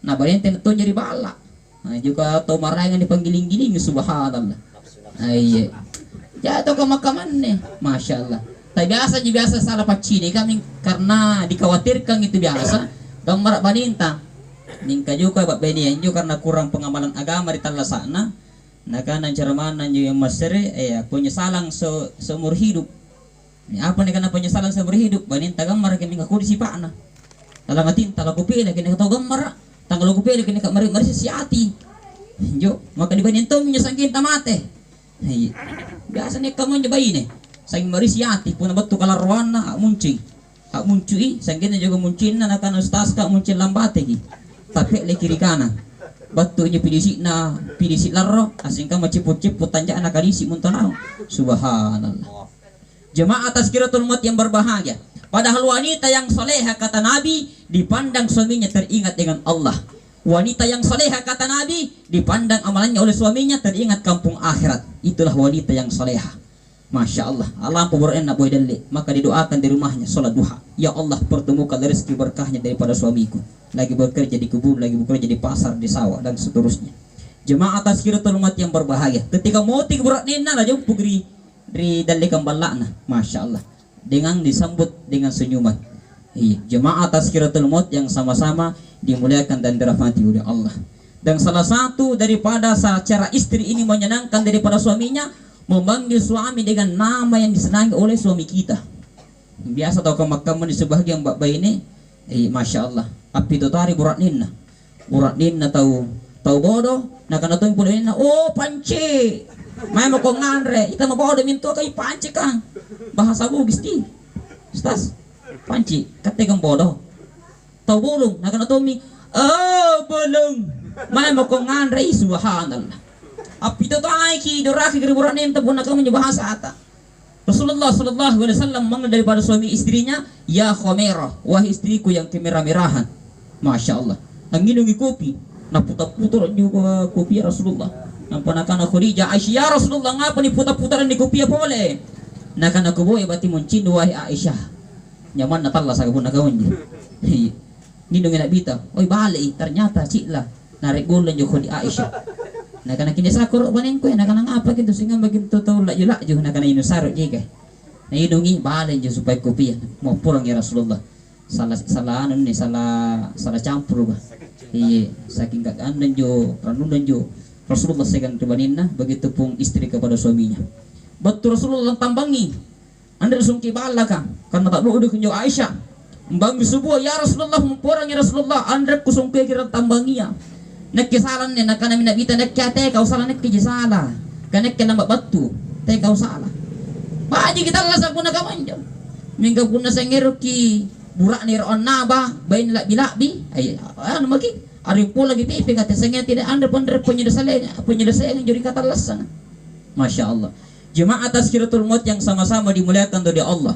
A: Nah bayan tentu jadi bala. Nah juga tau marangan dipanggiling-giling subhanallah. Iya. Jatuh ke makaman nih, Masya Allah. Tapi biasa salah pacini kami karena dikhawatirkan itu biasa. Gambar baninta. Ningka juga Pak Benian juga karena kurang pengamalan agama di talasana. Nah karena ceramanan yang masere penyesalan seumur hidup. Ini apa nih karena penyesalan seumur hidup? Baninta gambar kini aku di sipana. Talang atin talaku pilih kini kau gambar. Tanggal aku pilih kini kak mari si ati. Jo maka di baninta menyesal kita mate. Biasa nih kamu nyoba ini. Saking mari si ati pun betul kalau ruana hak muncui. Saking juga muncin na kan ustaz kak muncin lambate ki. Tapi le kiri kanan. Batunya pilisi larro asing ka maciput-ciput tanja anak kadisi muntanau. Subhanallah. Jemaah tazkiratul maut yang berbahagia. Padahal wanita yang soleha kata Nabi dipandang suaminya teringat dengan Allah. Wanita yang soleha kata Nabi dipandang amalannya oleh suaminya teringat kampung akhirat. Itulah wanita yang soleha. Masya Allah. Alam pemuraan nak boy dali. Maka didoakan di rumahnya sholat duha. Ya Allah pertemukan rezeki berkahnya daripada suamiku. Lagi bekerja di kebun, lagi bekerja di pasar, di sawah dan seterusnya. Jemaah tazkiratul maut yang berbahagia. Ketika mati berat nina lah jauh pugri dali kambalana. Masya Allah. Dengan disambut dengan senyuman. Iya. Jemaah tazkiratul maut yang sama-sama dimuliakan dan dirahmati oleh Allah. Dan salah satu daripada cara istri ini menyenangkan daripada suaminya, memanggil suami dengan nama yang disenangi oleh suami kita. Biasa tahu kamu di sebahagian mbak bayi ini, Masya Allah. Api itu tari burat ninna tahu bodoh. Nah karena tuh pun ini, oh panci, main mau kau ngandre, kita mau bodoh minta kau panci kang. Bahasa Bugis ti, stas panci, kata kang bodoh. Tahu bolong, nah karena tuh mi, oh bolong, main mau kau ngandre, subhanallah. Api itu ay ki doraki keriburan ninta pun nak kamu bahasa ata. Rasulullah sallallahu alaihi wasallam manggil daripada suami istrinya, ya Khamirah, wahai istriku yang kemerah-merahan. Masya Allah. Anginungi kopi, naputar-putar juga kopi ya Rasulullah. Nampanakan aku Khadijah, Aisyah, ya Rasulullah ngapa nih putar-putaran di kopi ya boleh? Nakan aku boy bati muncin wahai Aisyah. Nyaman natalla sa kabun nagawin niya. Nginungi nak bita, oi balik ternyata cila narik gulan juga di Aisyah. Nah kana kini sakur baning ko na kana ngapa gitu sehingga bagin totoo laju na kana inusaro jika. Na idungi balen jo supaya kopi mau pulang ya Rasulullah. salah anu nih, salah campur bah. Iya, saking gak anu jo ranun jo Rasulullah segan ribaninna, begitu pun istri kepada suaminya. Betul Rasulullah tambangi. Anda sungki balaka karena tak dulu kunjo Aisyah. Mbang subuh ya Rasulullah mumporang ya Rasulullah, Anda kusungki kira tambangia. Nek kesalan ne nakana minabita nek kate kau salah nek salah. Kanek kena batu, teh kau salah. Baji kita lah sakuna kamanjo. Mingga kuna sengeruki burak ni ron naba bain la bilabi. Ay anu maki ari pula lagi pipi kata sengnya tidak Anda ponder penyelesaian jadi kata lasan. Masya Allah. Jemaah tazkiratul maut yang sama-sama dimuliakan oleh Allah.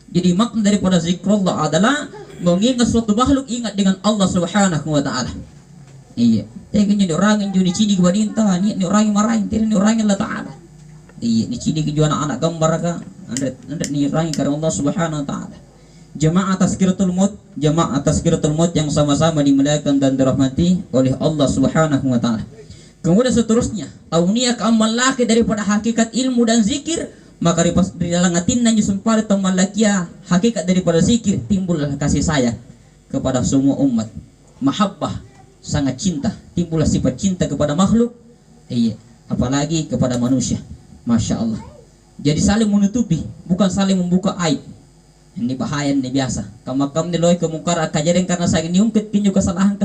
A: Jadi makna daripada zikrullah adalah mengingat suatu makhluk ingat dengan Allah Subhanahu wa taala. Iya. Tengok ni orang yang jadi ciri kewadinta, ni orang yang marahin, ni orang yang Allah taala. Iya, ni ciri kejuan anak gambar ka. Anda ni orang karena Allah Subhanahu wa taala. Jemaah tazkiratul maut yang sama-sama dimuliakan dan dirahmati oleh Allah Subhanahu wa taala. Kemudian seterusnya, aunia amal laki daripada hakikat ilmu dan zikir, maka di dalam hati nanti sempar tamalakia hakikat daripada zikir timbullah kasih sayang kepada semua umat, mahabbah sangat cinta, timbullah sifat cinta kepada makhluk, iya, apalagi kepada manusia, masya Allah. Jadi saling menutupi, bukan saling membuka aib. Ini bahaya, ini biasa. Kamu niloy kemungkar kajarin karena saya niungkit kinyo kesalahan,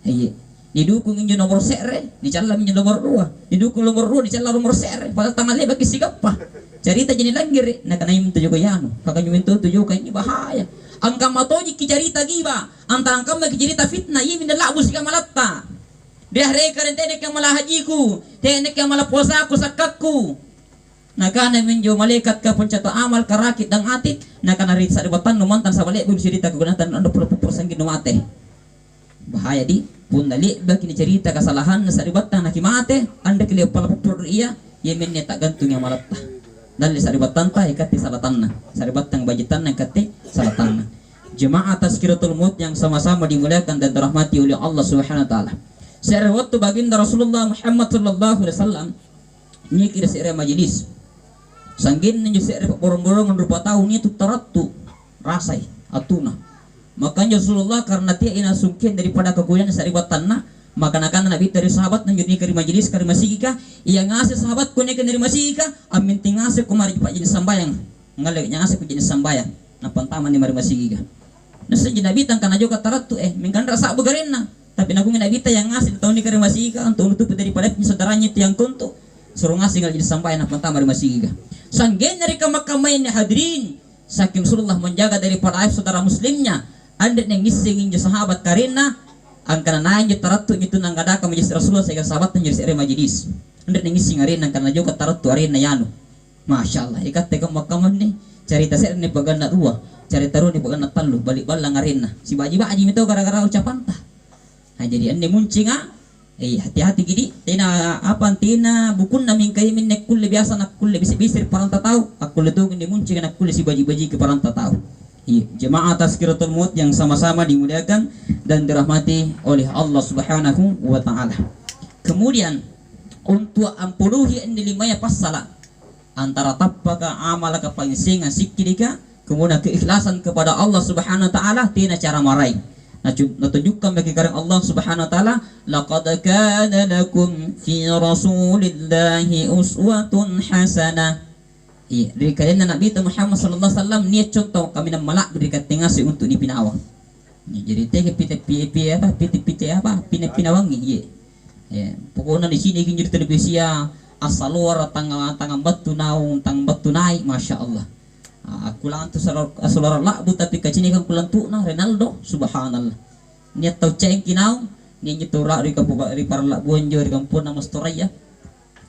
A: iya. Didukung injo nomor sere, dicala injo nomor 2, didukung nomor 2, dicala nomor sere, padahal tangan lebar kisigap pa. Cerita jadi langgir, na kana yung tujuh kayano, kakanya minto tujuh kay ini bahaya. Ang kamatoji kijarita giba, antara ang kamay kijarita fitna, yimin na labus ka malatta. Dia reka rin tenek yang malahajiku, tenek yang malapuasaku sakakku. Nakana minjo malaikat ka pencato amal karakit dang atit, nakana rin sa ribatan numantan sa balik bim cerita kegunatan ando pura-pura sanggin numate. Bahaya di pun dali bagi cerita kesalahan saribatan nakimate anda keliau pala pupur iya yemennya tak gantung yang malatta dali saribatan ta ikati salatanna saribatan bajitan ikati salatanna. Jemaah tazkiratul maut yang sama-sama dimuliakan dan dirahmati oleh Allah Subhanahu wa taala. Secara waktu baginda Rasulullah Muhammad sallallahu alaihi wasallam ni kira secara majelis sanggin ni secara borong-borong rupa tahun itu teratu rasai atuna. Makanya Rasulullah karena dia ina sungkin daripada kegoyan saribat tanah, maka nakan Nabi dari sahabat nanjuni ke majelis ke masjidika, ia ngasih sahabat kunya ke dari masjidika, amin tingasih kumari pak jenis sambayang, ngalek ngasih ku jenis sambayang, napan taman di mari masjidika. Nasa Nabi tangkan aja kata ratu mingkan rasa begarenna, tapi naku Nabi yang ngasih tahun di ke masjidika untuk nutup daripada saudaranya tiang kuntu, suruh ngasih ngal jenis sambayang napan taman di masjidika. Sanggen dari kamakamaynya hadirin, saking Rasulullah menjaga daripada aib saudara muslimnya. Anda yang ngisingin je sahabat karena angkana nanya taratu itu nang kada ka majlis Rasulullah saya sahabat menjadi sere majelis. Anda yang ngising arena karena juga taratu arena yanu. Masya Allah, ikat teka makaman ni cerita sere ni bagana dua, cerita ru ni bagana talu balik balang arena. Si baji-baji itu gara-gara ucapan tah. Nah jadi ande muncinga hati-hati gini tina apa tina bukun namin kay min nek kulli biasa nak kulli bisir parang tataw aku letung ni muncinga nak kulli si baji-baji ke parang tataw. Jemaah tazkiratul maut yang sama-sama dimuliakan dan dirahmati oleh Allah Subhanahu wa taala. Kemudian untuk ampuluhi ini limanya pasala antara tappaka amalaka pansingan sikirika, kemudian keikhlasan kepada Allah Subhanahu wa taala tina cara marai. Natunjukkan bagi karang Allah Subhanahu wa taala, laqad kana lakum fi rasulillahi uswatun hasanah. Iya, dari kalian Nabi Muhammad sallallahu alaihi wasallam niat contoh kami nak malak berikan tengasi untuk dipinawang. Jadi teh pite apa pinawangi iya. Ya, pokoknya di sini kinjur televisi ya asalur tangan batu naung tang batu naik masya Allah. Aku lang tu asalur lakbu tapi kacini kan kulang tu na Ronaldo subhanallah. Niat tau ceng kinau ni nyetura di kampung di parlak bonjo di kampung nama Storaya.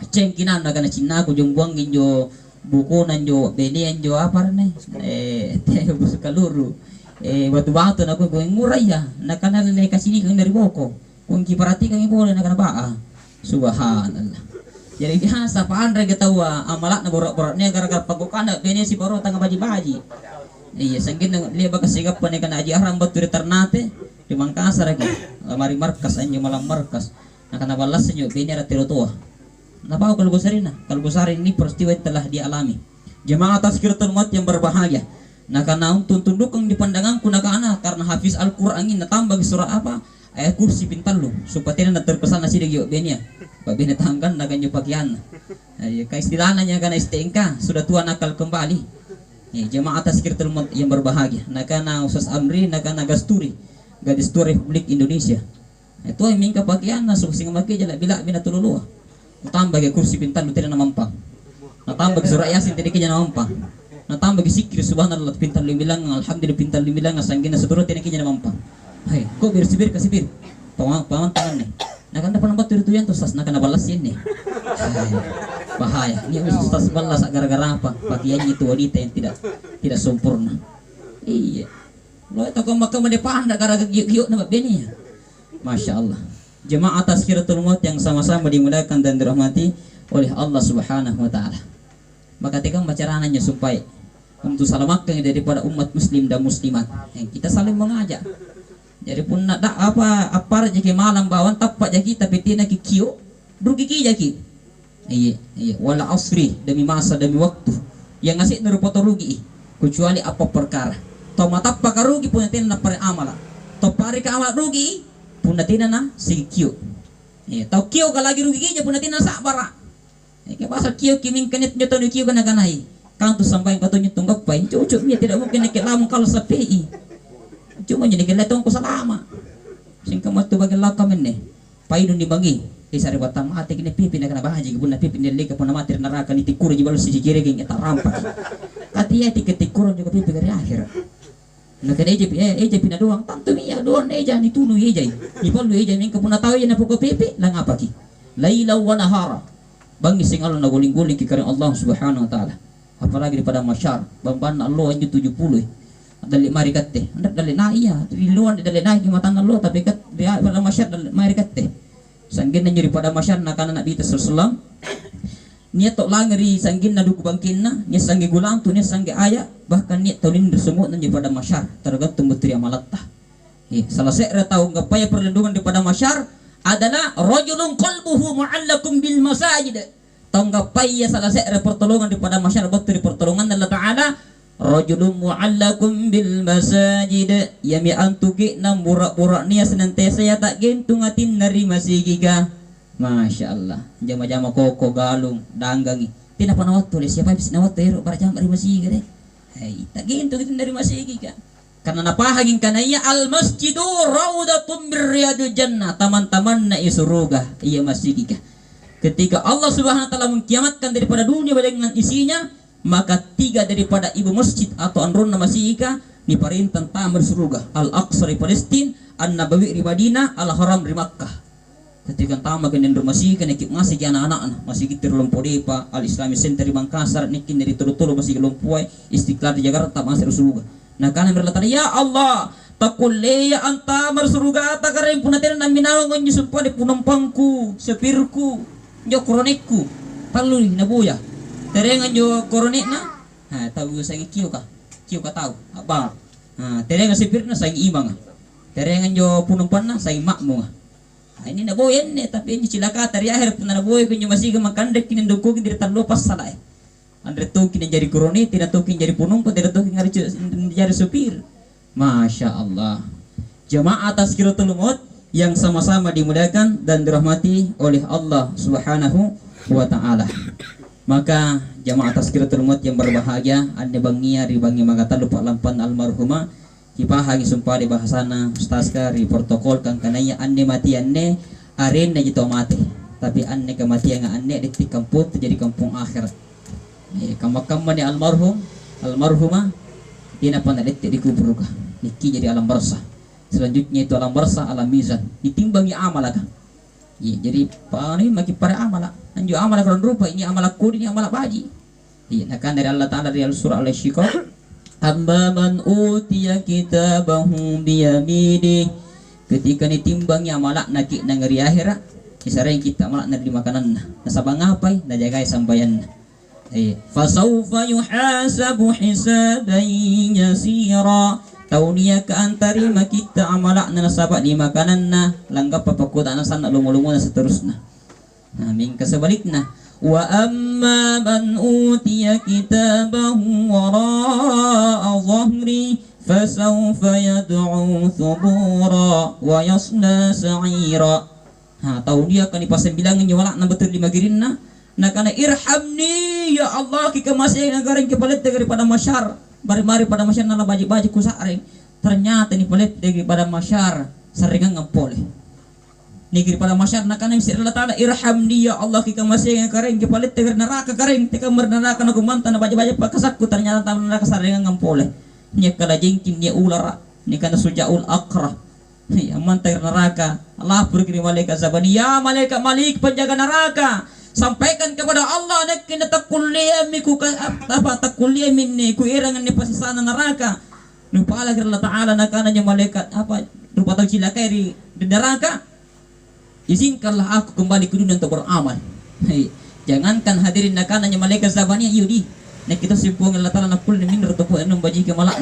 A: Ceng kinau na kana Cina ku jong buang ginjo buku nanjo beni anjo apa nih teh busuk kaluru batu-batu nak ko murah ya nak kana le kasini kang dari boko kung kiparati kang boleh nak kana baa subhanallah. Jadi biasa paan rega tawa amalak na borok-boroknya gara-gara pagukana beni si boro tanga baji-baji iya sangkin le bagas sigap pa ni kana aji aram batu reternate di Mangkasar lagi mari markas anjo malam markas nak kana balas anjo beni ra tirotua. Napa kalau besar ini peristiwa yang telah dialami. Jemaah tazkiratul maut yang berbahagia. Nah karena untuk tundukkan di pandanganku nakana karena hafiz Al-Qur'an ini tambah surah apa? Ayat kursi pintal lu supaya tidak terpesan nasi degi benia. Pak benia tangkan nakan jo pakaian. Kayak istilahnya karena STNK sudah tua nakal kembali. Jemaah tazkiratul maut yang berbahagia. Nakana Ustaz Amri nakana Gasturi. Gadis Tua Republik Indonesia. Itu yang mingka pakaian na sing make jala bila bina tululuah. Tambah ke kursi pintal lu tidak namampang. Natambah ke surah Yasin tidak kenya namampang. Natambah ke zikir subhanallah pintal lu bilang alhamdulillah pintal lu bilang sanggina seturut tidak kenya namampang. Hai, kok bersibir kasibir. Paman tangan nih. Nah kan dapat nampak tuh yang Ustaz nak kena balas ini. Bahaya. Ini Ustaz balas gara-gara apa? Pakaiannya itu wanita yang tidak sempurna. Iya. Lo itu kau makan mendepan gara-gara giuk nama beni ya. Masya Allah. Jemaah tazkiratul maut yang sama-sama dimuliakan dan dirahmati oleh Allah Subhanahu wa taala. Maka tikam bacaannya supaya untuk selamatkan daripada umat muslim dan muslimat. Kita saling mengajak. Jadi pun nak apa jadi malam bawan tapak jadi tapi tina kikiu rugi ki jadi. Iya wala asri demi masa demi waktu yang ngasih nerupoto rugi kecuali apa perkara. Tau mata pakarugi pun tina na pare amala. Tau pare ka amala rugi pun tina na si kiu. Tau kiu ka lagi rugi ki pun tina sabara. Kayak pasal kiu kiming kenet nyoto ni kiu kana kanai. Kang tu sampai kau tunjuk tunggak pain cucuk dia tidak mungkin nak lamun kalau sepi. Cuma jadi keletong ko salama. Sing kamat tu bagal lakam enne. Paidun dibangi. Isari watang mati kini pipi nak kena bahaji kebun na pipi nilai kepun mati neraka ni tikur jibalu si kiri geng eta rampak. Katia tikur juga pipi dari akhir. Nak kena eje pina doang tantu miya doang eja ni tunu eja. Ipalu eja ning kepun tahu ya na poko pipi lang apa ki. Laila wa nahara. Bangi sing Allah na guling-guling ki kare Allah Subhanahu wa taala. Apalagi daripada masyar. Bamban Allah anju 70. Dali mari katte ndak dali na iya di luar dali na ki matan Allah tapi kat dia pada masyar dali mari katte sanggin na nyuri pada masyar na kana nabi sallallahu niat tok langeri sanggin na duku bangkinna nya sangge gulang tu nya sangge aya bahkan niat tolin semut na nyuri pada masyar tergantung betul amalatta salah seera tahu ngapaya perlindungan daripada masyar adalah rajulun qalbuhu mu'allakum bil masajid tahu ngapaya salah seera pertolongan daripada masyar betul pertolongan Allah taala rajulun mu'allakum bil masajid yami antuki nam burak-burak niya senantiasa ya tak gentung atin nari masigiga. Masya Allah. Jama-jama koko galung danggangi tina panawat tulis siapa bisa nawat tero para jam dari masigiga deh. Hai tak gentung atin nari masigiga karena napahagin kanaya al masjidu raudatum birriyadil jannah taman-taman na isuruga iya masigiga. Ketika Allah Subhanahu wa taala mengkiamatkan daripada dunia dengan isinya maka 3 daripada ibu masjid atau anrun masih ika diperintah tamar surga Al-Aqsa di Palestina, An-Nabawi di Madinah, Al-Haram di Makkah. Ketika tamar kenen masih ika nekip masih anak-anak masih kita Lompo Depa, Al-Islamic Center di Makassar nikin dari tulu-tulu masih Lompo Istiqlal di Jakarta masih surga. Nah kana berlatan ya Allah takulleya antamar surga ta karen punaten naminaw ngon sumpah di punampangku sepirku jo kronikku palu nabuya terengan jo koronik na tahu saya kiu ka tahu apa terengan sipir na saya imang terengan jo punumpan na saya makmu ini na boyen ne tapi ini cilaka tari akhir pun na boy kunyo masih makan dek kini doko kini talo pas salah andre to kini jadi koronik tidak to kini jadi punumpan tidak to kini jadi supir. Masya Allah. Jamaah tazkiratul maut yang sama-sama dimuliakan dan dirahmati oleh Allah Subhanahu wa taala. Maka jamaah tazkiratul maut yang berbahagia ande bangia ribangi magata lupa lampan almarhumah kipahagi sumpah di bahasana ustazka ri protokol kang kanaya ande mati ande aren na jito mati tapi ande kematian ande di kampung jadi kampung akhirat kamakam ni almarhumah tina panalit di kubur ka niki jadi alam barzah selanjutnya itu alam barzah alam mizan ditimbangi amal ka jadi pani maki para amala anju amala karon rupa ini amala kudi ini amala baji nah kan dari Allah taala dari surah al-Syiqaq amma man utiya kitabahu biyamini ketika ditimbangi amala naki nangari akhirat kisareng kita amala na di makanan nasabang ngapai na jagai sambayan fasawfa yuhasabu hisaban yasira taunia ka antari makita amala na nasaba di makanan na langgap papakuta na sana lumo-lumo na seterusna. Nah, mingka sebaliknya wa amma man utiya kitabahu wara'a dhahri fasawfa yad'u thubura wa yasla sa'ira. Tahu dia kan ipasan bilangin wala na betul lima girinna na kana irhamni ya Allah kika masih ngagaring kepalit daripada masyar mari pada masyar nala baji-baji ku saring ternyata ni palit daripada masyar saringan ngampole negeri pada masyar nak kana misir Allah taala irhamni ya Allah kika masih ngagaring kepalit dari neraka garing tika neraka na kumanta na baji-baji pakasakku ternyata tam neraka saringan ngampole nya kala jengkin nya ulara ni kana sujaul aqra ya mantai neraka Allah berkiri malaikat zabani ya malaikat malik penjaga neraka sampaikan kepada Allah nak kena takulliami ku apa takulliami ni ku irangan ni pasisana neraka lupa lagi Allah taala nak kananya malaikat apa rupa tahu cilakai di neraka izinkanlah aku kembali ke dunia untuk beramal. Jangankan hadirin nak kananya malaikat zabani yudi nak kita simpung Allah taala nak kul min rutupu enam baji ke malak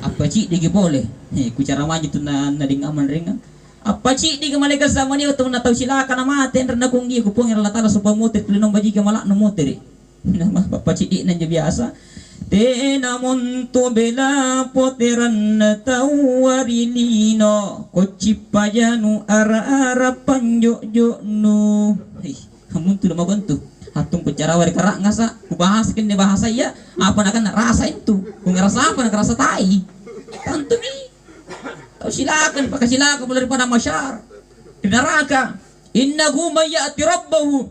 A: apa cik digi boleh ku cara maju tu na ding aman ringan apa cik di malaikat zaman ni tu na tahu silakan mate rena kung gi ku pung Allah taala supaya mutir tulung baji ke malak no mutir nama apa cik di nan je biasa tena muntu bela potiran tawarilino kocipayanu ara panjo nu hamun tu lama gantu hatung bicara wari karak ngasa ku bahas kene bahasa iya apa nak rasa itu ku ngerasa apa nak rasa tai tantu ni tahu silakan pakai silakan daripada masyar di neraka innahu may ya'ti rabbahu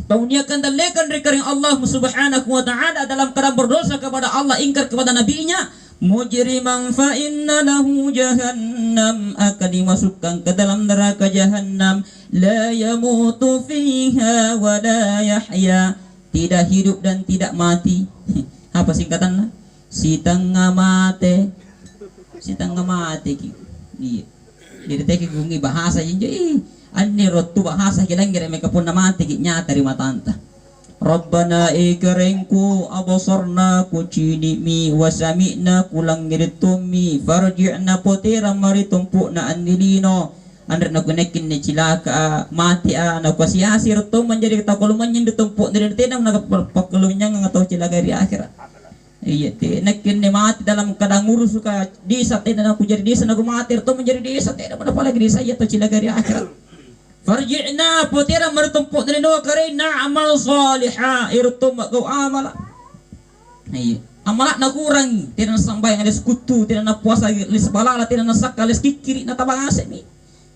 A: tahunnya akan dalekan dari Allah subhanahu wa ta'ala dalam keadaan berdosa kepada Allah ingkar kepada nabinya mujriman fa inna lahu jahannam akan dimasukkan ke dalam neraka jahannam la yamutu fiha wa la yahya tidak hidup dan tidak mati apa singkatannya si tengah mati iya jadi teki gungi bahasa jinjo anni rotu bahasa kilang gere mereka pun mati nyata dari matanta Rabbana ikarengku abasarna kucini mi wasami'na kulang ngiritumi farji'na potera mari tumpukna andilino andar na kunekin ni cilaka mati na kuasiasir to menjadi takuluman yang ditumpuk dari tenang na pakulunya ngatau cilaka di akhirat iya te nekin ni mati dalam kadang ngurus suka desa tenang aku jadi desa na mati to menjadi desa tenang pada lagi desa ya to cilaka di akhirat farji'na potera mari tumpuk dari no karena amal salihah irtum kau amala iya amalak na kurang tidak sampai ada sekutu tidak na puasa lis balala tidak na sakka lis kikiri na tabang asem ni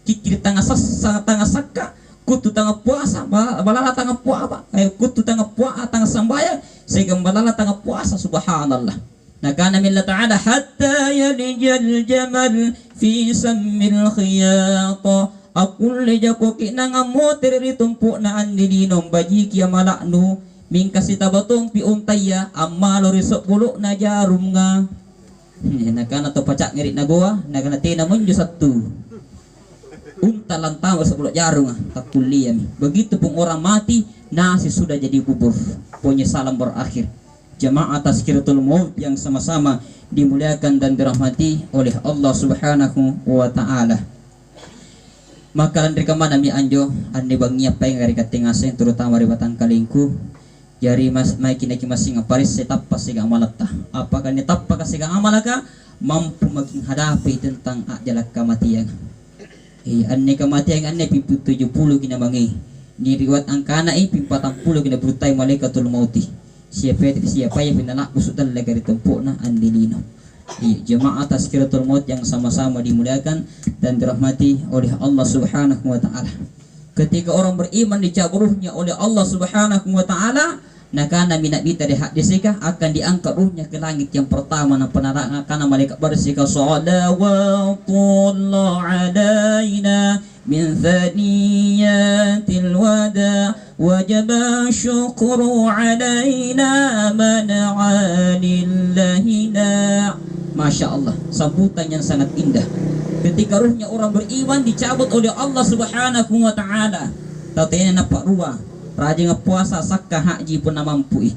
A: kikiri tangga sakka kutu tangga puasa balala tangga puasa kutu tangga puasa tangga sambayang sehingga balala tangga puasa subhanallah na kana min Allah ta'ala hatta yalijal jamal fi sammil khiyata akul lejako kina ngamoter ritumpuk na andilinom baji kia malaknu mingkasita batong pi untaya amma lorisok buluk na jarum nga nakana to pacak ngirit na goa nakana tina munjo satu unta lantang sebuluk jarum nga takuliyami begitu pun orang mati nasi sudah jadi bubur punya salam berakhir jamaah tazkiratul maut yang sama-sama dimuliakan dan dirahmati oleh Allah subhanahu wa ta'ala. Maka landri kemana mi anjo ane bangi apa yang gari katingasen terutama di batang kalingku jari mas mai kinaki masing paris setap pasi ga amalata apakah ni tappa kasi ga amalaka mampu making hadapi tentang ajalak kematian ane kematian ane pipu 70 kina bangi ni riwayat angkana pipu 40 kina brutai malaikatul mauti siapa yang pinanak usutan lagari tempukna andilino. Jemaah tazkiratul maut yang sama-sama dimuliakan dan dirahmati oleh Allah subhanahu wa ta'ala. Ketika orang beriman dicabut ruhnya oleh Allah subhanahu wa ta'ala, nakana minat bita di hadisika akan diangkat ruhnya ke langit yang pertama na penarangan kana malaikat bersika salawatullah alaina min thaniyatil wada wajaba syukru alaina mana'alillahina. Masya Allah, sambutan yang sangat indah ketika ruhnya orang beriman dicabut oleh Allah subhanahu wa ta'ala. Tatanya napak ruah rajin puasa sakka haji pun na mampu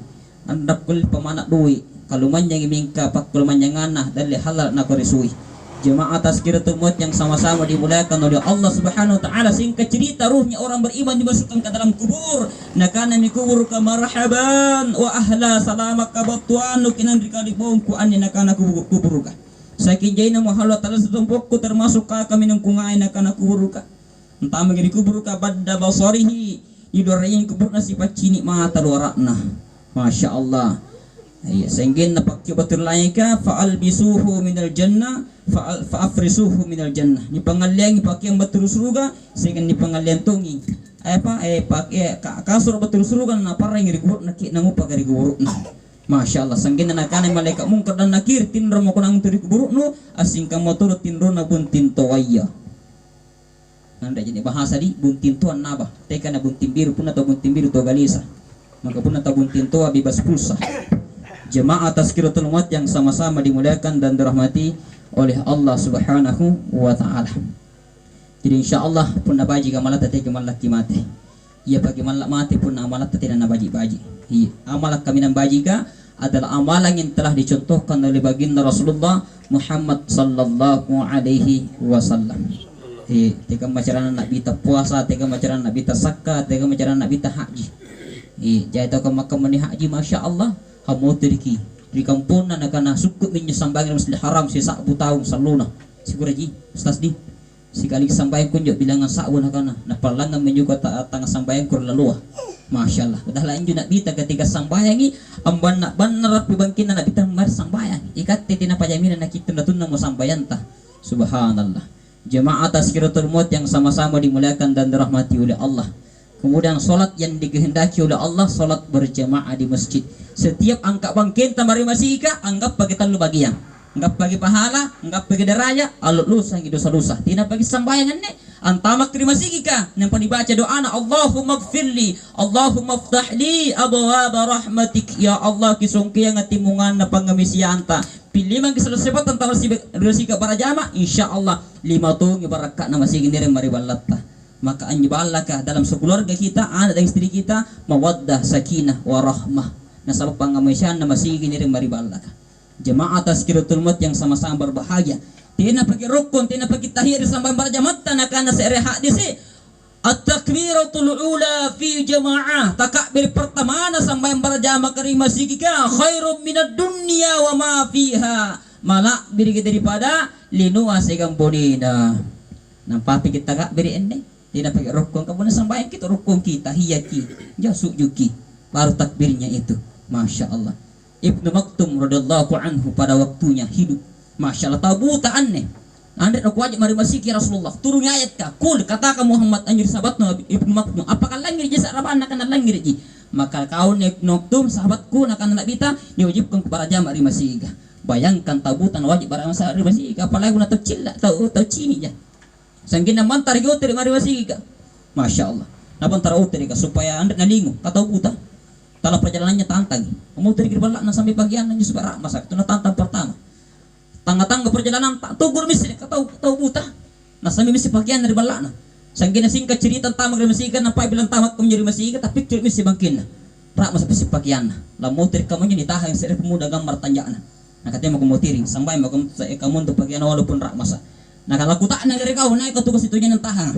A: andap kul pamanak duit kalau manjang imingka pak kul manjang anah dalil halal na korisui Jemaah Tazkiratul Maut yang sama-sama dimuliakan oleh Allah Subhanahu wa taala, singkat cerita ruhnya orang beriman dimasukkan ke dalam kubur. Nakana mi kubur ka marhaban wa ahla salamaka batuanu kinan rikalibong ku anni nakana kubur ka. Saking jaina mahalla taala setumpukku termasuk ka kami nang kungai nakana kubur ka. Entah magiri kubur ka badda basarihi idorayin kubur nasi pacini mata luarakna. Masya Allah. Iya, sehingga napak batul laika faal bisuhu minal jannah faafrisuhu minal jannah. Ni pangalian pakai yang betul surga sehingga ni pangalian tungi. Pakai kasur betul surga na parang riguruk nakit nangu pakai riguruk na. Masya Allah, sehingga nakana malaikat mungkar dan nakir tinro mo kunang turi riguruk no asing kamu turut tinro na buntin toaya. Nanda jadi bahasa di buntin tuan nabah. Teka na buntin biru pun atau buntin biru to galisa. Maka pun atau buntin toa bebas pulsa. Jemaah Tazkiratul Maut yang sama-sama dimuliakan dan dirahmati oleh Allah Subhanahu wa taala. Jadi insyaallah pun nabaji kamalat tadi kamalak mati. Ia bagi malak mati pun amalat tidak nabaji-baji. Amalat kami nabaji ka adalah amalan yang telah dicontohkan oleh baginda Rasulullah Muhammad sallallahu alaihi wasallam. Teka macaran nak bita puasa, teka macaran nak bita zakat, teka macaran nak bita haji. Jadi tahu makam mani haji masya-Allah. Hamu teriki di kampung na nakana sukut minyak sambayan Masjidil Haram si sak butau saluna siguraji ustaz di sekali sambayan kunjuk bilangan sakwa nakana na palangan menyuka tang sambayan kur laluah masyaallah udah lain juga nak bita ketika sambayan ni amban nak benar pibangkin nak bita mar sambayan ikat titina pajaminan nak kita natun mo sambayan ta subhanallah. Jemaah Tazkiratul Maut yang sama-sama dimuliakan dan dirahmati oleh Allah. Kemudian solat yang dikehendaki oleh Allah, solat berjamaah di masjid. Setiap angkat bangkin tamari masih ika, anggap bagi talu bagian, anggap bagi pahala, anggap bagi derajat, alut lusa gitu dosa. Tidak bagi sambayangan ne, antamak terima masih ika. Nampak dibaca doa na Allahumma gfirli, Allahumma ftahli abwaaba rahmatik. Ya Allah kisongki yang atimungan na pangamisi anta. Pilih mang keselesaian tentang resika para jamaah, insya Allah 5 tahun barakat na masih gini mari balatta. Maka anjibalaka dalam sekeluarga kita, anak dan istri kita mawaddah, sakinah, warahmah. Nah sabab pangamaysan na masigi ni rin maribalaka. Jemaah Tazkiratul Maut yang sama-sama berbahagia. Tina pagi rukun, tina pagi tahiyat sampai berjamaah nakana sa hadisi. At-takbiratul ula fi jamaah. Takbir pertama na sampai berjamaah kari masigi ka khairum minad dunya wa ma fiha. Malak biri kita daripada linua segang bonina. Nampak kita kak beri ende. Tidak pakai rukun, kamu sampai kita rukun kita, hiyaki, jasuk juki, baru takbirnya itu, masya Allah. Ibnu Maktum radhiyallahu anhu pada waktunya hidup, masya Allah tahu buta aneh. Anda nak wajib mari masih Rasulullah turunnya ayat kah? Kul katakan Muhammad anjir sahabatnya Ibnu Maktum, apakah langir jasa raban akan langir ji? Maka kau Ibnu Maktum sahabatku akan nak bita diwajibkan kepada jamaah mari masih. Bayangkan tabutan wajib barang masa mari masih, apalagi nak tercil tahu cini ya. Sangkin naman tarigyo teri mari masigi ka. Masya Allah. Napan tarau teri ka supaya anda nalingo katau buta. Dalam perjalanannya tantang. Kamu teri balak na sampai bagian nang subara masak. Itu na tantang pertama. Tangga-tangga perjalanan tak tugur misi katau buta. Na sampai misi bagian dari balak na. Sangkin singkat cerita tentang mari masigi ka nampai bilang tamat kamu jadi masigi ka tapi cerita misi bangkin na. Rak masa misi bagian na. Lamu teri kamu ni tahan seri pemuda gambar tanjana. Nah katanya mau tiring sampai mau kamu untuk bagian walaupun rak masa. Nah kalau aku tak negeri kau naik ke tugas itu jangan tahan.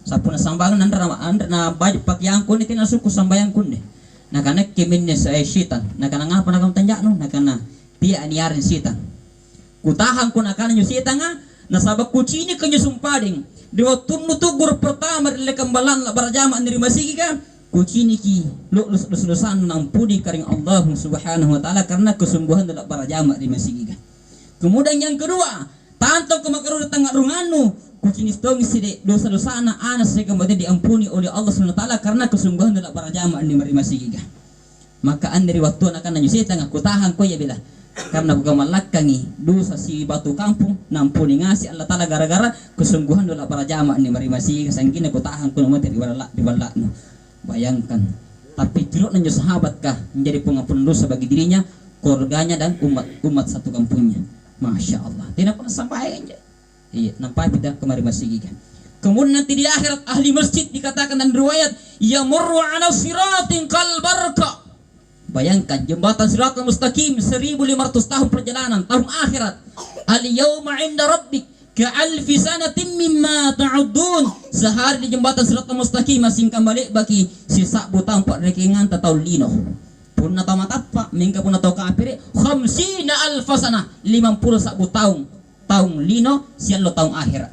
A: Sapuna sambangan anda na baju pakaian kun itu na suku sambayang kun deh. Nah karena keminnya saya syaitan. Nah karena ngapa nak kamu tanjak no? Nah karena dia aniarin syaitan. Kutahan kun akan nyusitan nga. Nah sabab kuci ini kenyu sumpading. Dewa tunu tugur pertama dari kembalan la barjama andiri masigi ka. Kuci ini ki lulusan ampuni karing Allah Subhanahu wa taala karena kesungguhan dalam barjama di masigi ka. Kemudian yang kedua, tantang kemakaru tengah runganu kucing istong isi dosa-dosa anak saya kemudian diampuni oleh Allah SWT karena kesungguhan dalam para jamaah di mari masih. Maka anda dari waktu akan nanya saya tengah kutahan ko ya bila karena bukan malakangi dosa si batu kampung nampuni ngasih Allah Ta'ala gara-gara kesungguhan dalam para jamaah di mari masih sangkin kutahan ko namun di balak no. Bayangkan tapi tidak nanya sahabat kah menjadi pengampun dosa bagi dirinya, keluarganya dan umat satu kampungnya. Masya Allah, tidak pernah sampai aja. Iya, nampak kita kemari masih kan. Kemudian nanti di akhirat ahli masjid dikatakan dan riwayat yamurru ala siratin kal barqa. Bayangkan jembatan Siratal Mustaqim 1500 tahun perjalanan tahun akhirat. Al-yawma 'inda rabbik ka'alfi sanatin mimma ta'udun. Sehari di jembatan Siratal Mustaqim masing kembali bagi sisa butang pak rekingan tatau lino. Pun na tahu matapa, mingka pun na tahu kafir, 50 alfasana, 50 sabu tahun lino, sian lo tahun akhirat.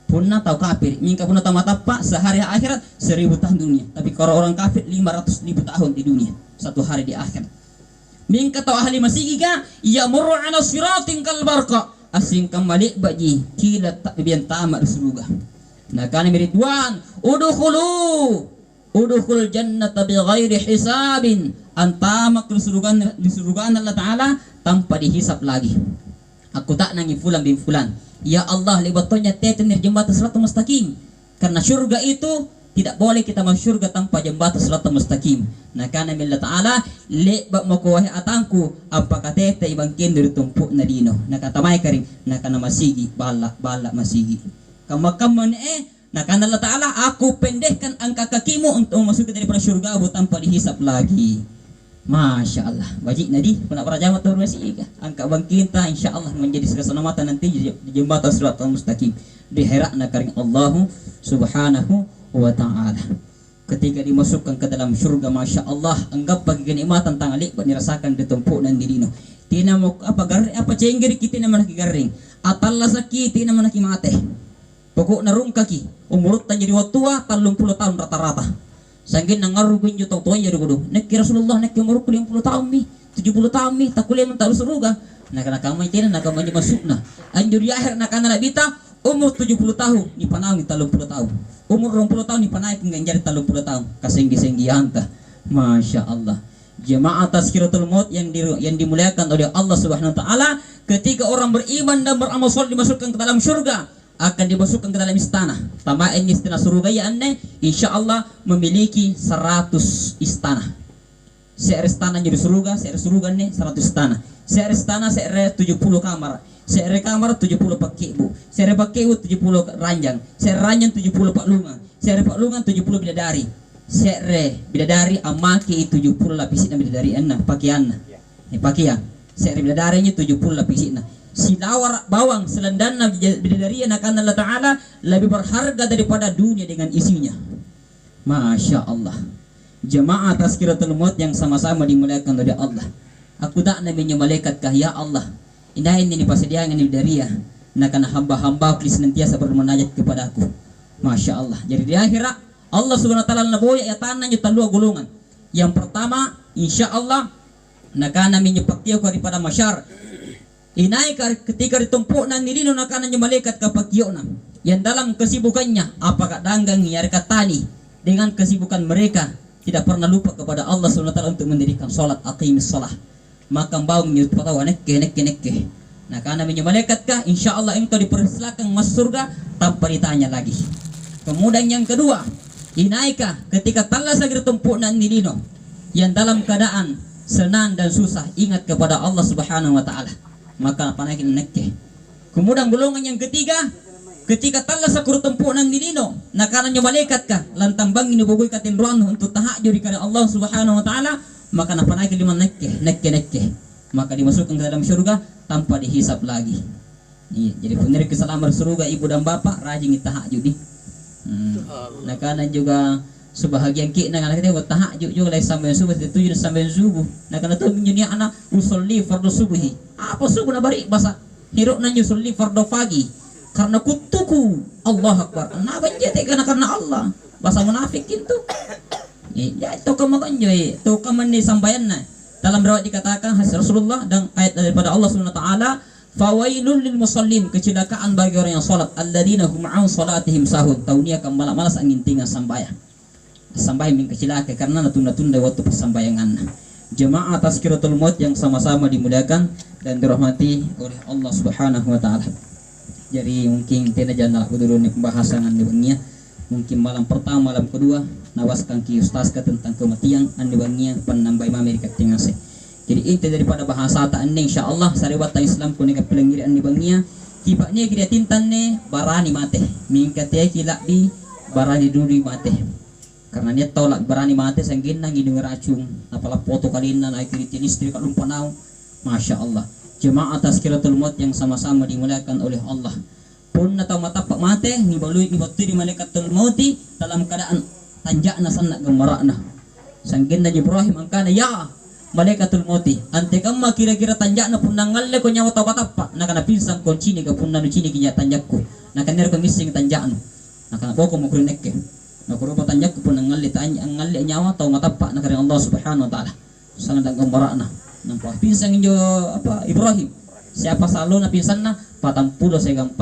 A: Pun na tahu kafir, mingka pun na tahu matapa, sehari akhirat 1000 tahun dunia. Tapi kalau orang kafir 500.000 tahun di dunia, satu hari di akhirat. Mingka tahu ahli masigika, ya murru ala siratin kal barqa, asing kembali bagi kilat tak bibian tamat di surga. Nah kan Ridwan, udkhul jannata bighairi hisabin, antamak di surga Allah Ta'ala tanpa dihisap lagi. Aku tak nangi fulan bin fulan, ya Allah lebatonya teten dari jembatan Siratal Mustaqim, karena surga itu tidak boleh kita masuk surga tanpa jembatan Siratal Mustaqim. Nah karena Allah Ta'ala lebak makuwahi atangku apakah tete ibangkin dari tumpuk na dino, nakatamay karing nakana masigi bala masigi kamakaman nah karena Allah Ta'ala aku pendekkan angka kakimu untuk masuk daripada surga tanpa dihisap lagi. Masya Allah, wajib nadi pernah jamat turun masih angka bangkinta insya Allah menjadi keselamatan nanti di jembatan Siratal Mustaqim di herak nakaring Allah Subhanahu wa Ta'ala. Ketika dimasukkan ke dalam surga, Masya Allah, anggap bagi kenikmatan tangalik dirasakan ditumpuk dan dirino. Tina mo apa garing apa cenggeri kita naman garing atalla sakit naman mate. Pokok narung kaki umurut tan jadi watua 30 tahun rata-rata. Sangkin nangarugun yo tau ya rugudu. Nek Rasulullah nek umur 50 tahun mi, 70 tahun mi takuliah mental surga. Nah kana kamay tina na kamay masukna. Anjur ya akhir na kana bita umur 70 tahun ni panang ni 30 tahun. Umur 20 tahun ni panai kenganjar 30 tahun. Kasenggi-senggi anta. Masya Allah. Jemaah Tazkiratul Maut yang dimuliakan oleh Allah Subhanahu wa Ta'ala, ketika orang beriman dan beramal saleh dimasukkan ke dalam surga, akan dimasukkan ke dalam istana. Tambahin istana surga ya aneh, insyaallah memiliki 100 istana. Se're istana jadi surga, se're surga nih 100 istana. Se're istana se're 70 kamar. Se're kamar 70 pakibu. Se're pakibu 70 ranjang. Se're ranjang 70 paklungan. Se're paklungan 70 bidadari. Se're bidadari amaki 70 lapisin bidadari enna pakaian. Ini pakaian. Se're bidadarinya 70 lapisin. Silawar bawang selendana bidadari akan Allah Ta'ala lebih berharga daripada dunia dengan isinya. Masya Allah. Jemaah Tazkiratul Maut yang sama-sama dimuliakan oleh Allah. Aku tak namanya malaikat kah ya Allah. Indah ini pasediaan bidadari ya. Nah karena hamba-hamba senantiasa bermunajat kepada aku. Masya Allah. Jadi di akhirat Allah Subhanahu wa Ta'ala naboya ya tanah juta dua golongan. Yang pertama insya Allah nakana menyepakti aku daripada masyar. Inai ketika ditumpuk nan nilino nakananya malaikat kapakiona yang dalam kesibukannya apakah danggang nyarika tani dengan kesibukan mereka tidak pernah lupa kepada Allah SWT untuk mendirikan salat aqimis shalah maka bau menyut patawa nekke nah karena malaikat kah insyaallah engkau dipersilakan masuk surga tanpa ditanya lagi. Kemudian yang kedua inaika ketika talas lagi ditumpuk nan nilino yang dalam keadaan senang dan susah ingat kepada Allah Subhanahu wa Ta'ala maka panakin nekke. Kemudian golongan yang ketiga ketika tala sakur tempunan dilino nakananya malaikat kah lantang bangin bugoy katin ruan untuk tahajud karena Allah Subhanahu wa Ta'ala maka napanakin lima nekke maka dimasukkan ke dalam surga tanpa dihisap lagi. Jadi benar keselamatan surga ibu dan bapak rajin tahajud di. Nakanan juga sebahagian kita nak kita buat tahajud juga lagi sampai subuh itu sampai subuh. Nak kena tu menjadi anak usolli fardu subuhi. Apa subuh nak balik bahasa hiruk nanya usolli fardu pagi. Karena kutuku Allah Akbar. Nah banjir karena Allah. Bahasa munafik itu. Ya itu kamu kan jadi. Itu kamu ni sambayan na. Dalam riwayat dikatakan hadis Rasulullah dan ayat daripada Allah Subhanahu wa Ta'ala. Fawailul lil musallin, kecelakaan bagi orang yang salat alladzina hum an salatihim sahun. Taunia akan malas angin tinggal sambayan. Sampai mengkecilaka karena natunda-tunda waktu persambayangan. Jemaah Tazkiratul Maut yang sama-sama dimuliakan dan dirahmati oleh Allah Subhanahu wa Ta'ala. Jadi mungkin tidak jangan aku dulu nih pembahasan andibangia. Mungkin malam pertama, malam kedua nawaskan ki ustaz tentang kematian andibangia penambai Amerika Tengah se. Jadi inti daripada bahasa tak ane insyaallah sariwata Islam kuning pelengir andibangia tibanya kira tintanne barani mate. Mingkate kilak di barani duri mate. Karena dia tolak berani mati sanggin nang hidung racun apalah foto kalina naik kiritin istri kalung panau. Masya Allah Jemaah tazkiratul maut yang sama-sama dimuliakan oleh Allah. Pun atau matapak mate ni balui ni baturi malaikatul mauti dalam keadaan tanjakna sanna gemarakna. Sangginna Ibrahim angkana ya malaikatul mauti ante kamma kira-kira tanjakna pun nangalle ko nyawa tapatapa nakana pinsang ko cini ka pun nanu cini kinya tanjakku nakana ko missing tanjaknu nakana boko mo kurinekke nakuro tanjakku pun nangalle angalle nyawa tau matapa nakare Allah Subhanahu wa taala sanna gemarakna nampak pinsang injo apa Ibrahim siapa salo na pinsan na 40 segam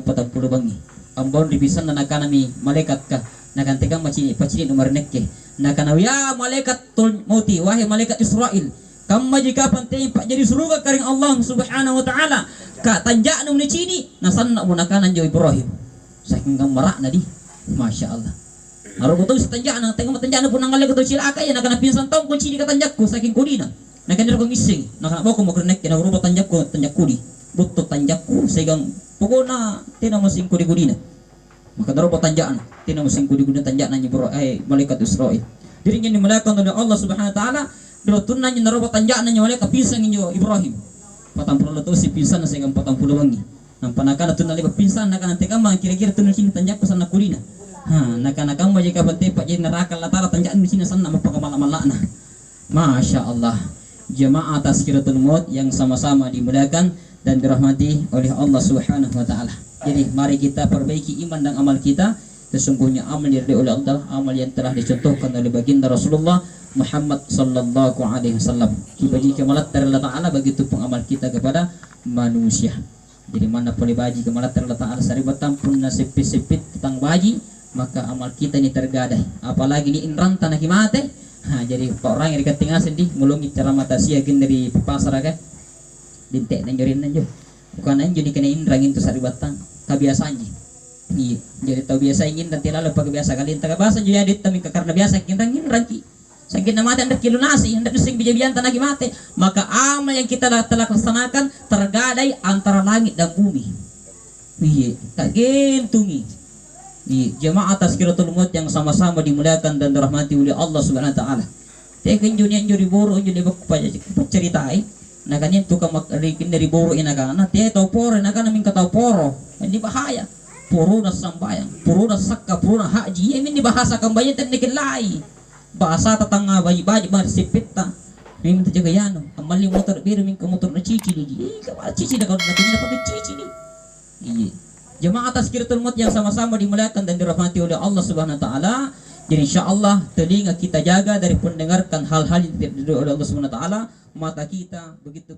A: bangi ambon di pisan na nakanami malaikat ka nakantikang pacini nomor nekke nakana ya malaikat tul mauti wahai malaikat Israel kamma jika pantai pak jadi suruga karing Allah Subhanahu wa taala ka tanjakna ni cini nasanna mo nakanan jo Ibrahim saking gamara na di Masya Allah aro goto sa tanjakna tengok tanjakna pun nangalle goto sila akay nakana pinsan taw kun cini ka tanjakku saking kulina nakana ko ngising nakana boko mo krenek na rubo tanjakku di butuh tanjakku segang pokona tina mo sing kudi-kudina maka darobo tanjakan tina mo sing kudi-kudina tanjakna ni malaikat Israil diri nya dimulakan oleh Allah Subhanahu wa taala dilo tunna nya darobo tanjakna nya malaikat pisang injo Ibrahim 40 si pisan segang 40 wangi nampanakana tunna liba pisan nakana teka ma kira-kira tunna sing tanjakku sana kulina nakana kamo jika bante pak jadi neraka latara tanjakan di sini sana mapakamalak-malakna Masya Allah. Jemaah tazkiratul maut yang sama-sama dimuliakan dan dirahmati oleh Allah Subhanahu wa taala. Jadi mari kita perbaiki iman dan amal kita. Sesungguhnya amal yang diridhai oleh Allah, amal yang telah dicontohkan oleh baginda Rasulullah Muhammad sallallahu alaihi wasallam. Kibaji kemalat dari Allah taala begitu pun amal kita kepada manusia. Jadi mana boleh baji kemalat dari Allah taala saribat tampun nasipit-sipit tentang baji, maka amal kita ini tergadai. Apalagi di inran tanah kimate. Jadi orang yang dikatingan sedih mulungi cara mata siagin dari pasar aga dintek nanjorin nanjo bukan nanjo di kena indrangin tu sari batang kebiasaan iya jadi tahu biasa ingin dan tidak lupa kebiasa kali entah bahasa jadi adit tapi karena biasa indrangin ranki sakit nama anda kilo nasi anda sing bijabian tanah mate maka amal yang kita telah laksanakan tergadai antara langit dan bumi iya tak gentungi di jemaah tazkiratul maut yang sama-sama dimuliakan dan dirahmati oleh Allah Subhanahu wa taala. Tekin junian juri boro juli ceritai. Nah kan itu kamarikin dari boro inagana te tau poro inagana min katau poro. Ini bahaya. Poro na sambayang, poro na sakka, poro na haji. Ini bahasa kambayan tan nikilai. Bahasa tatanga bayi-bayi marsipit ta. Ini jaga yano. Amali motor biru min ka motor na cici lagi. Ka cici na kau na pakai cici ni. Iya. Jemaah tazkiratul maut yang sama-sama dimuliakan dan dirahmati oleh Allah Subhanahu wa taala. Jadi insyaallah telinga kita jaga dari mendengarkan hal-hal yang tidak diridhoi oleh Allah Subhanahu wa taala, mata kita begitu